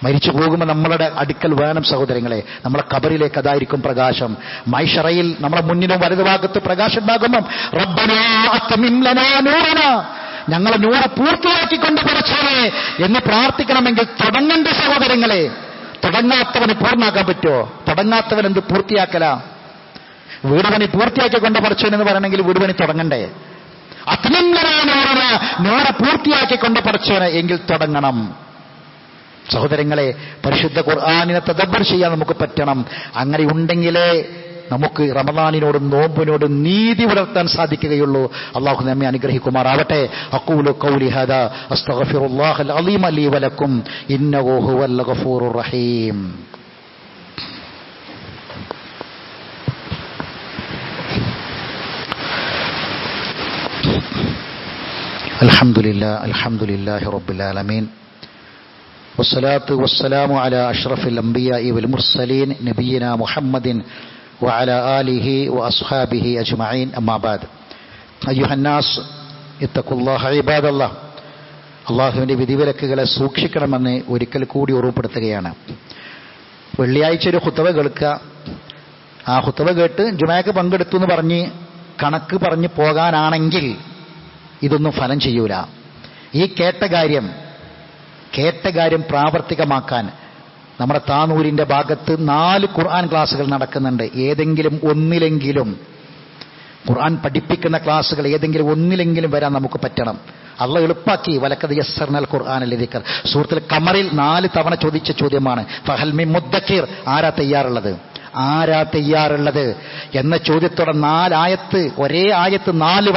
മരിച്ചു പോകുമ്പോൾ നമ്മളുടെ അടുക്കൽ വേണം സഹോദരങ്ങളെ. നമ്മളെ ഖബറിലേക്ക് അതായിരിക്കും പ്രകാശം. മൈശറയിൽ നമ്മളെ മുന്നിലും വലതുഭാഗത്ത് പ്രകാശം ഉണ്ടാകുമ്പം റബ്ബനാ അത്മിം ലനാ നൂറനാ, ഞങ്ങളെ നൂറ് പൂർത്തിയാക്കിക്കൊണ്ട് പടച്ചോനെ എന്ന് പ്രാർത്ഥിക്കണമെങ്കിൽ തുടങ്ങേണ്ട സഹോദരങ്ങളെ. തുടങ്ങാത്തവന് പൂർണ്ണാക്കാൻ പറ്റുമോ? തുടങ്ങാത്തവൻ എന്ത് പൂർത്തിയാക്കലാ? വീട് പണി പൂർത്തിയാക്കിക്കൊണ്ട് പടച്ചോൻ എന്ന് പറയണമെങ്കിൽ വീട് പണി തുടങ്ങണ്ടേ? അത്മിം ലനാ നൂറനാ, നൂറ് പൂർത്തിയാക്കിക്കൊണ്ട് പടച്ചോനെ എങ്കിൽ തുടങ്ങണം. സഹോദരങ്ങളെ, പരിശുദ്ധ ഖുർആനിനെ തദബ്ബർ ചെയ്യാൻ നമുക്ക് പറ്റണം. അങ്ങനെ ഉണ്ടെങ്കിലേ നമുക്ക് റമദാനിനോടും നോമ്പിനോടും നീതി പുലർത്താൻ സാധിക്കുകയുള്ളൂ. അല്ലാഹു നമ്മെ അനുഗ്രഹിക്കുമാറാവട്ടെ. അഖൂലു ഖൗലി ഹാദാ അസ്തഗ്ഫിറുല്ലാഹൽ അലീമ ലീ വലക്കും ഇന്നഹു ഹുവൽ ഗഫൂറുർ റഹീം. അൽഹംദുലില്ലാഹി റബ്ബിൽ ആലമീൻ വസ്സലാത്തു വസ്സലാമു അലാ അഷ്റഫിൽ അംബിയാഇ വൽ മുർസലീൻ നബിയിനാ മുഹമ്മദിൻ വഅലാ ആലിഹി വഅസ്ഹാബിഹി അജ്മഈൻ. അമ്മാ ബഅദ്. അയ്യുഹന്നാസ് ഇത്തഖുല്ലാഹ ഇബാദല്ലാഹ്. അല്ലാഹുവിൻ്റെ വിധിവിലക്കുകളെ സൂക്ഷിക്കണമെന്ന് ഒരിക്കൽ കൂടി ഓർമ്മപ്പെടുത്തുകയാണ്. വെള്ളിയാഴ്ച ഒരു ഖുത്ബ കേൾക്കുക. ആ ഖുത്ബ കേട്ട് ജുമഅക്ക് പങ്കെടുത്തു എന്ന് പറഞ്ഞ് കണക്ക് പറഞ്ഞ് പോകാനാണെങ്കിൽ ഇതൊന്നും ഫലം ചെയ്യൂല. ഈ കേട്ട കാര്യം പ്രാവർത്തികമാക്കാൻ നമ്മുടെ താനൂരിൻ്റെ ഭാഗത്ത് 4 ഖുർആൻ ക്ലാസ്സുകൾ നടക്കുന്നുണ്ട്. ഏതെങ്കിലും ഒന്നിലെങ്കിലും ഖുർആൻ പഠിപ്പിക്കുന്ന ക്ലാസ്സുകൾ ഏതെങ്കിലും ഒന്നിലെങ്കിലും വരാൻ നമുക്ക് പറ്റണം. അള്ളാഹ് എളുപ്പാക്കി. വലഖദ് യസ്സർനൽ ഖുർആന ലിദിക്ർ. സൂറത്തുൽ ഖമറിൽ 4 തവണ ചോദിച്ച ചോദ്യമാണ് ഫഹൽ മിൻ മുദ്ദക്കിർ, ആരാ തയ്യാറുള്ളത് എന്ന ചോദ്യത്തോടെ 4 ആയത്ത്, ഒരേ ആയത്ത് 4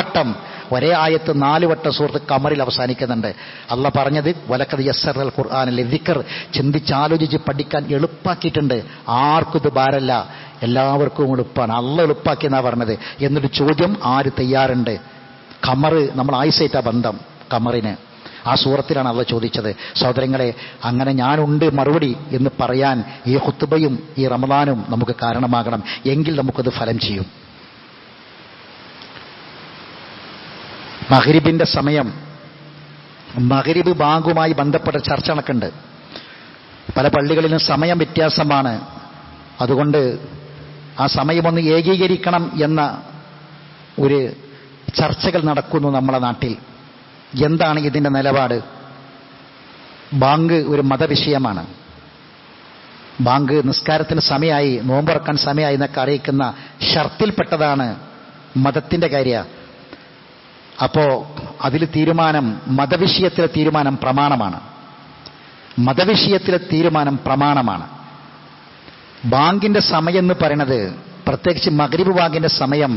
വട്ടം സൂറത്ത് ഖമറിൽ അവസാനിക്കുന്നുണ്ട്. അള്ളാഹ് പറഞ്ഞത് വലഖദ് യസ്സർനൽ ഖുർആന ലിദിക്ർ, ചിന്തിച്ചാലോചിച്ച് പഠിക്കാൻ എളുപ്പാക്കിയിട്ടുണ്ട്. ആർക്കും ഇത് ഭാരമല്ല, എല്ലാവർക്കും എളുപ്പമാണ്. അള്ളാഹ് എളുപ്പാക്കി എന്നാ പറഞ്ഞത്. എന്നൊരു ചോദ്യം, ആര് തയ്യാറുണ്ട്? ഖമർ, നമ്മൾ ആയിസൈറ്റാ ബന്ധം ഖമറിന്. ആ സൂറത്തിലാണ് അള്ളാഹ് ചോദിച്ചത്. സഹോദരങ്ങളെ, അങ്ങനെ ഞാനുണ്ട് മറുപടി എന്ന് പറയാൻ ഈ ഖുത്ബയും ഈ റമദാനും നമുക്ക് കാരണമാകണം. എങ്കിൽ നമുക്കത് ഫലം ചെയ്യും. മഗ്രിബിന്റെ സമയം, മഗ്രിബ് ബാങ്കുമായി ബന്ധപ്പെട്ട ചർച്ച നടക്കുന്നുണ്ട്. പല പള്ളികളിലും സമയം വ്യത്യാസമാണ്. അതുകൊണ്ട് ആ സമയമൊന്ന് ഏകീകരിക്കണം എന്ന ഒരു ചർച്ചകൾ നടക്കുന്നു നമ്മുടെ നാട്ടിൽ. എന്താണ് ഇതിൻ്റെ നിലപാട്? ബാങ്ക് ഒരു മതവിഷയമാണ്. ബാങ്ക് നിസ്കാരത്തിന് സമയമായി, നോമ്പുറക്കാൻ സമയമായി എന്നൊക്കെ അറിയിക്കുന്ന ഷർത്തിൽപ്പെട്ടതാണ്, മതത്തിൻ്റെ കാര്യമാണ്. അപ്പോൾ അതിൽ തീരുമാനം, മതവിഷയത്തിലെ തീരുമാനം പ്രമാണമാണ്. ബാങ്കിൻ്റെ സമയം എന്ന് പറയുന്നത്, പ്രത്യേകിച്ച് മഗ്രിബ് ബാങ്കിൻ്റെ സമയം,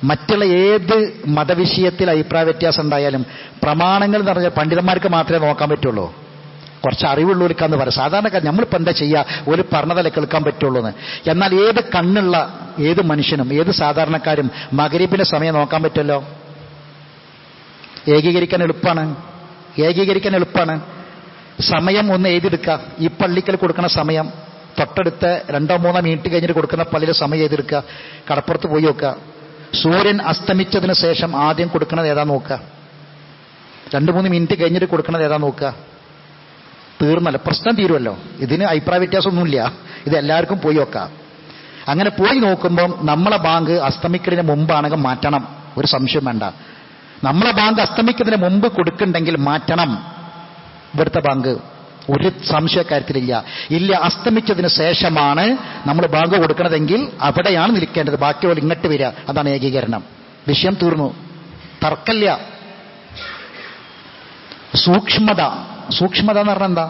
മറ്റുള്ള ഏത് മതവിഷയത്തിൽ അഭിപ്രായ വ്യത്യാസം ഉണ്ടായാലും പ്രമാണങ്ങൾ എന്ന് പറഞ്ഞാൽ പണ്ഡിതന്മാർക്ക് മാത്രമേ നോക്കാൻ പറ്റുള്ളൂ. കുറച്ച് അറിവുള്ളവർക്കാന്ന് പറയും. സാധാരണക്കാർ നമ്മളിപ്പോൾ എന്താ ചെയ്യുക, ഒരു പറഞ്ഞതല്ലേ കേൾക്കാൻ പറ്റുള്ളൂ എന്ന്. എന്നാൽ ഏത് കണ്ണുള്ള ഏത് മനുഷ്യനും ഏത് സാധാരണക്കാരും മഗ്രിബിൻ്റെ സമയം നോക്കാൻ പറ്റുമല്ലോ. ഏകീകരിക്കാൻ എളുപ്പമാണ്. സമയം ഒന്ന് എഴുതിയെടുക്കുക. ഈ പള്ളിക്കൽ കൊടുക്കുന്ന സമയം തൊട്ടടുത്ത 2-3 മിനിറ്റ് കഴിഞ്ഞിട്ട് കൊടുക്കുന്ന പള്ളിയിലെ സമയം എഴുതിയെടുക്കുക. കടപ്പുറത്ത് പോയി നോക്കുക. സൂര്യൻ അസ്തമിച്ചതിന് ശേഷം ആദ്യം കൊടുക്കുന്നത് ഏതാ നോക്കുക. 2-3 മിനിറ്റ് കഴിഞ്ഞിട്ട് കൊടുക്കുന്നത് ഏതാ നോക്കുക. തീർന്നല്ലോ, പ്രശ്നം തീരുമല്ലോ. ഇതിന് അഭിപ്രായ വ്യത്യാസമൊന്നുമില്ല. ഇത് എല്ലാവർക്കും പോയി നോക്കാം. അങ്ങനെ പോയി നോക്കുമ്പം നമ്മളെ ബാങ്ക് അസ്തമിക്കുന്നതിന് മുമ്പാണെങ്കിൽ മാറ്റണം, ഒരു സംശയം വേണ്ട. നമ്മളെ ബാങ്ക് അസ്തമിക്കുന്നതിന് മുമ്പ് കൊടുക്കുന്നുണ്ടെങ്കിൽ മാറ്റണം. ഇവിടുത്തെ ബാങ്ക് ഒരു സംശയക്കാര്യത്തിലില്ല. അസ്തമിച്ചതിന് ശേഷമാണ് നമ്മൾ ബാങ്ക് കൊടുക്കണതെങ്കിൽ അവിടെയാണ് നിൽക്കേണ്ടത്. ബാക്കിയുള്ള ഇങ്ങോട്ട് വരിക. അതാണ് ഏകീകരണം. വിഷയം തീർന്നു, തർക്കമില്ല. സൂക്ഷ്മത എന്ന് പറഞ്ഞാൽ എന്താ?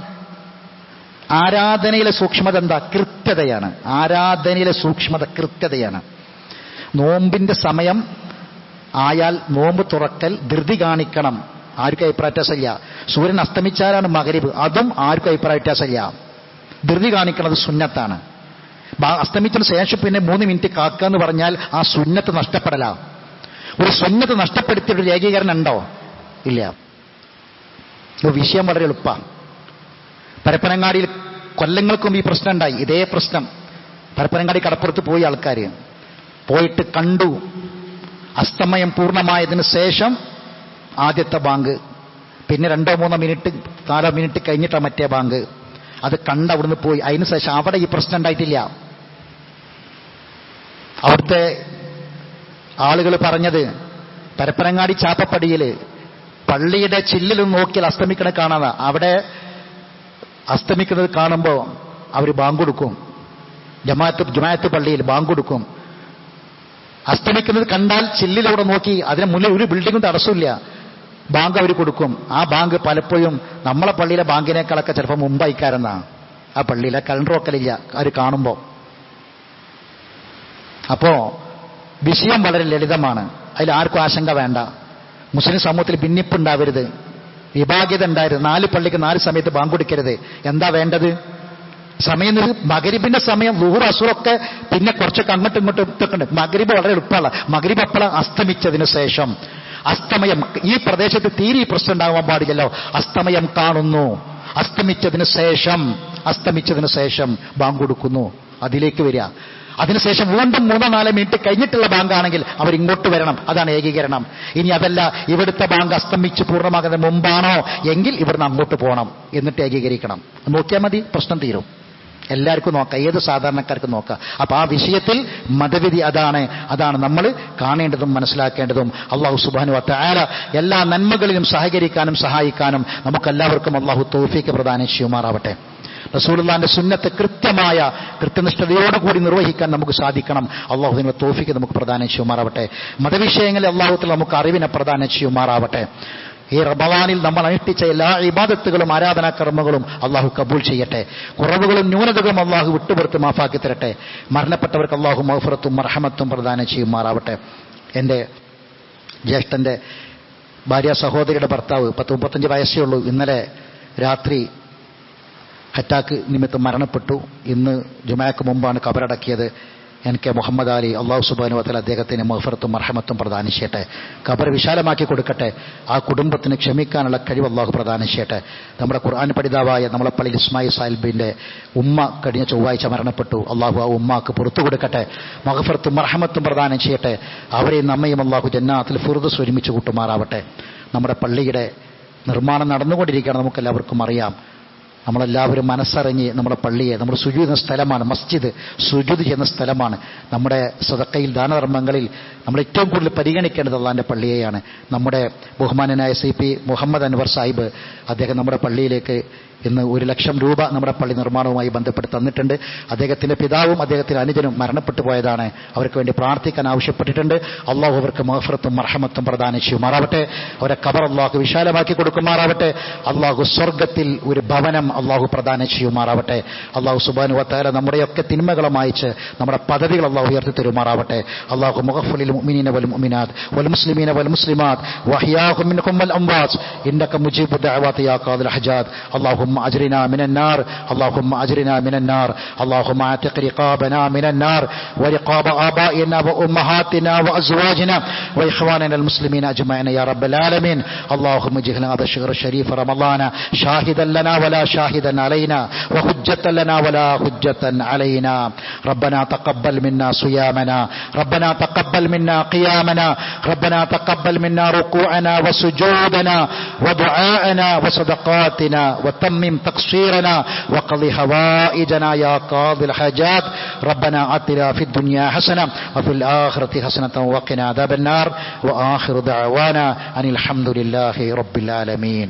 ആരാധനയിലെ സൂക്ഷ്മത എന്താ? കൃത്യതയാണ്. നോമ്പിന്റെ സമയം ആയാൽ നോമ്പ് തുറക്കൽ ധൃതി കാണിക്കണം. ആർക്കും അഭിപ്രായ വ്യത്യാസമില്ല. സൂര്യൻ അസ്തമിച്ചാലാണ് മഗ്രിബ്, അതും ആർക്കും അഭിപ്രായ വ്യത്യാസമില്ല. ധൃതി കാണിക്കുന്നത് സുന്നത്താണ്. അസ്തമിച്ചതിന് ശേഷം പിന്നെ 3 മിനിറ്റ് കാക്കുക എന്ന് പറഞ്ഞാൽ ആ സുന്നത്ത് നഷ്ടപ്പെടല. ഒരു സുന്നത്ത് നഷ്ടപ്പെടുത്തിയൊരു ഏകീകരണം ഉണ്ടോ? ഇല്ല. വിഷയം വളരെ എളുപ്പമാണ്. പരപ്പനങ്ങാടിയിൽ കൊല്ലങ്ങൾക്കും ഈ പ്രശ്നം ഉണ്ടായി. ഇതേ പ്രശ്നം പരപ്പനങ്ങാടി കടപ്പുറത്ത് പോയി ആൾക്കാർ പോയിട്ട് കണ്ടു. അസ്തമയം പൂർണ്ണമായതിന് ശേഷം ആദ്യത്തെ ബാങ്ക്, പിന്നെ 2-3 മിനിറ്റ് 4 മിനിറ്റ് കഴിഞ്ഞിട്ടാണ് മറ്റേ ബാങ്ക്. അത് കണ്ട് അവിടുന്ന് പോയി. അതിന് ശേഷം അവിടെ ഈ പ്രശ്നം ഉണ്ടായിട്ടില്ല. അവിടുത്തെ ആളുകൾ പറഞ്ഞത് പരപ്പനങ്ങാടി ചാപ്പപ്പടിയിൽ പള്ളിയുടെ ചില്ലിൽ നോക്കിയാൽ അസ്തമിക്കണ കാണാതെ, അവിടെ അസ്തമിക്കുന്നത് കാണുമ്പോൾ അവർ ബാങ്ക് കൊടുക്കും. ജമാഅത്ത് പള്ളിയിൽ ബാങ്ക് കൊടുക്കും. അസ്തമിക്കുന്നത് കണ്ടാൽ ചില്ലിലൂടെ നോക്കി അതിന് മുന്നിൽ ഒരു ബിൽഡിങ്ങും തടസ്സമില്ല, ബാങ്ക് അവർ കൊടുക്കും. ആ ബാങ്ക് പലപ്പോഴും നമ്മളെ പള്ളിയിലെ ബാങ്കിനേക്കാളൊക്കെ ചിലപ്പോൾ മുമ്പായിക്കാരെന്നാണ്. ആ പള്ളിയിലെ കലണ്ടർ വെക്കലില്ല അവർ കാണുമ്പോൾ. അപ്പോ വിഷയം വളരെ ലളിതമാണ്. അതിൽ ആർക്കും ആശങ്ക വേണ്ട. മുസ്ലിം സമൂഹത്തിൽ ഭിന്നിപ്പുണ്ടാവരുത്, വിഭാഗ്യത ഉണ്ടായിരുന്നു. 4 പള്ളിക്ക് 4 സമയത്ത് ബാങ്ക് കൊടുക്കരുത്. എന്താ വേണ്ടത്? സമയം മഗ്രിബിന്റെ സമയം ളുഹുർ അസുറൊക്കെ പിന്നെ കുറച്ചൊക്കെ അങ്ങോട്ടും ഇങ്ങോട്ടും ഇതൊക്കെ ഉണ്ട്. മഗ്രിബ് വളരെ എളുപ്പമാണ്. മഗ്രിബ് എപ്പോഴാണ്? അസ്തമിച്ചതിന് ശേഷം. അസ്തമയം ഈ പ്രദേശത്ത് തീരെ ഈ പ്രശ്നം ഉണ്ടാകാൻ പാടില്ലല്ലോ. അസ്തമയം കാണുന്നു, അസ്തമിച്ചതിന് ശേഷം ബാങ്ക് കൊടുക്കുന്നു, അതിലേക്ക് വരിക. അതിനുശേഷം വീണ്ടും 3-4 മിനിറ്റ് കഴിഞ്ഞിട്ടുള്ള ബാങ്കാണെങ്കിൽ അവരിങ്ങോട്ട് വരണം. അതാണ് ഏകീകരണം. ഇനി അതല്ല, ഇവിടുത്തെ ബാങ്ക് അസ്തമിച്ച് പൂർണ്ണമാകുന്നതിന് മുമ്പാണോ എങ്കിൽ ഇവിടുന്ന് അങ്ങോട്ട് പോകണം, എന്നിട്ട് ഏകീകരിക്കണം. നോക്കിയാൽ മതി, പ്രശ്നം തീരും. എല്ലാവർക്കും നോക്കാം, ഏത് സാധാരണക്കാർക്കും നോക്കാം. അപ്പൊ ആ വിഷയത്തിൽ മതവിധി അതാണ് നമ്മൾ കാണേണ്ടതും മനസ്സിലാക്കേണ്ടതും. അള്ളാഹു സുബ്ഹാനഹു വ തആല എല്ലാ നന്മകളിലും സഹകരിക്കാനും സഹായിക്കാനും നമുക്കെല്ലാവർക്കും അള്ളാഹു തൗഫീഖ് പ്രദാനം ചെയ്യുമാറാവട്ടെ. റസൂലുള്ളാഹിന്റെ സുന്നത്ത് കൃത്യനിഷ്ഠതയോടുകൂടി നിർവഹിക്കാൻ നമുക്ക് സാധിക്കണം. അള്ളാഹുവിന്റെ തൗഫീഖ് നമുക്ക് പ്രദാനം ചെയ്യുമാറാവട്ടെ. മതവിഷയങ്ങളിൽ അള്ളാഹുത്തിൽ നമുക്ക് അറിവിനെ പ്രദാനം ചെയ്യുമാറാവട്ടെ. ഈ റമളാനിൽ നമ്മൾ അനുഷ്ഠിച്ച എല്ലാ ഇബാദത്തുകളും ആരാധനാകർമ്മങ്ങളും അള്ളാഹു കബൂൽ ചെയ്യട്ടെ. കുറവുകളും ന്യൂനതകളും അള്ളാഹു വിട്ടുപുറത്ത് മാഫാക്കി തരട്ടെ. മരണപ്പെട്ടവർക്ക് അള്ളാഹു മഗ്ഫിറത്തും മർഹമത്തും പ്രദാനം ചെയ്യുമാറാവട്ടെ. എൻ്റെ ജ്യേഷ്ഠൻ്റെ ഭാര്യ സഹോദരിയുടെ ഭർത്താവ് 35 വയസ്സേ ഉള്ളൂ. ഇന്നലെ രാത്രി അറ്റാക്ക് നിമിത്തം മരണപ്പെട്ടു. ഇന്ന് ജുമഅക്ക് മുമ്പാണ് ഖബറടക്കിയത്. എനിക്ക് മുഹമ്മദ് അലി അള്ളാഹു സുബ്ഹാനഹു വ തആല അദ്ദേഹത്തിന് മഗ്ഫിറത്തും മർഹമത്തും പ്രദാനം ചെയ്യട്ടെ. ഖബർ വിശാലമാക്കി കൊടുക്കട്ടെ. ആ കുടുംബത്തിന് ക്ഷമിക്കാനുള്ള കഴിവ് അള്ളാഹു പ്രദാനം ചെയ്യട്ടെ. നമ്മുടെ ഖുർആൻ പഠിതാവായ നമ്മളെ പള്ളിയിൽ ഇസ്മായിൽ സാഹിബിന്റെ ഉമ്മ കഴിഞ്ഞ ചൊവ്വാഴ്ച മരണപ്പെട്ടു. അള്ളാഹു ആ ഉമ്മാക്ക് പുറത്തു കൊടുക്കട്ടെ, മഗ്ഫിറത്തും മർഹമത്തും പ്രദാനം ചെയ്യട്ടെ. അവരെയും നമ്മയും അള്ളാഹു ജന്നാത്തിൽ ഫിർദൗസ് ഒരുമിച്ച് കൂട്ടുമാറാവട്ടെ. നമ്മുടെ പള്ളിയുടെ നിർമ്മാണം നടന്നുകൊണ്ടിരിക്കുകയാണ്, നമുക്കെല്ലാവർക്കും അറിയാം. നമ്മളെല്ലാവരും മനസ്സറിഞ്ഞ് നമ്മുടെ പള്ളിയെ, നമ്മൾ സുജൂദ് ചെയ്യുന്ന സ്ഥലമാണ് മസ്ജിദ്, സുജൂദ് ചെയ്യുന്ന സ്ഥലമാണ്. നമ്മുടെ സദഖയിൽ ദാനധർമ്മങ്ങളിൽ നമ്മൾ ഏറ്റവും കൂടുതൽ പരിഗണിക്കേണ്ടത് അള്ളാഹിൻ്റെ പള്ളിയെയാണ്. നമ്മുടെ ബഹുമാനനായ CP മുഹമ്മദ് അൻവർ സാഹിബ് അദ്ദേഹം നമ്മുടെ പള്ളിയിലേക്ക് ഇന്ന് 1 ലക്ഷം രൂപ നമ്മുടെ പള്ളി നിർമ്മാണവുമായി ബന്ധപ്പെട്ട് തന്നിട്ടുണ്ട്. അദ്ദേഹത്തിൻ്റെ പിതാവും അദ്ദേഹത്തിൻ്റെ അനുജനും മരണപ്പെട്ടു പോയതാണ്. അവർക്ക് വേണ്ടി പ്രാർത്ഥിക്കാൻ ആവശ്യപ്പെട്ടിട്ടുണ്ട്. അള്ളാഹു അവർക്ക് മഗ്ഫിറത്തും മർഹമത്തും പ്രദാനം ചെയ്യുമാറാവട്ടെ. അവരെ ഖബർ അള്ളാഹു വിശാലമാക്കി കൊടുക്കുമാറാവട്ടെ. അള്ളാഹു സ്വർഗത്തിൽ ഒരു ഭവനം അള്ളാഹു പ്രദാനം ചെയ്യുമാറാവട്ടെ. അള്ളാഹു സുബ്ഹാനഹു വ തആല നമ്മുടെയൊക്കെ തിന്മകളെ മായിച്ച് നമ്മുടെ പദവികൾ അള്ളാഹു ഉയർത്തി തരുമാറാവട്ടെ. അള്ളാഹു മുഗ്ഫിറുൽ മുഅ്മിനീന വൽ മുഅ്മിനാത്ത് വൽ മുസ്ലിമീന വൽ മുസ്ലിമാത്ത് വഅഹ്യാഹും മിൻകും വൽ അംവാത്ത് ഇന്നക മുജീബു ദഅവാതി യാ ഖാദിൽ ഹജാത്ത്. اللهم أجرنا من النار، اللهم أجرنا من النار، اللهم اعتق رقابنا من النار ورقاب آبائنا وأمهاتنا وأزواجنا وإخواننا المسلمين أجمعين يا رب العالمين. اللهم اجعل هذا الشهر الشريف رمضان شاهدا لنا ولا شاهدا علينا وحجة لنا ولا حجة علينا. ربنا تقبل منا صيامنا، ربنا تقبل منا قيامنا، ربنا تقبل منا ركوعنا وسجودنا ودعاءنا وصدقاتنا وتمم تقصيرنا وقضي حوائجنا يا قاضي الحاجات. ربنا آتنا في الدنيا حسنة وفي الآخرة حسنة وقنا عذاب النار. وآخر دعوانا أن الحمد لله رب العالمين.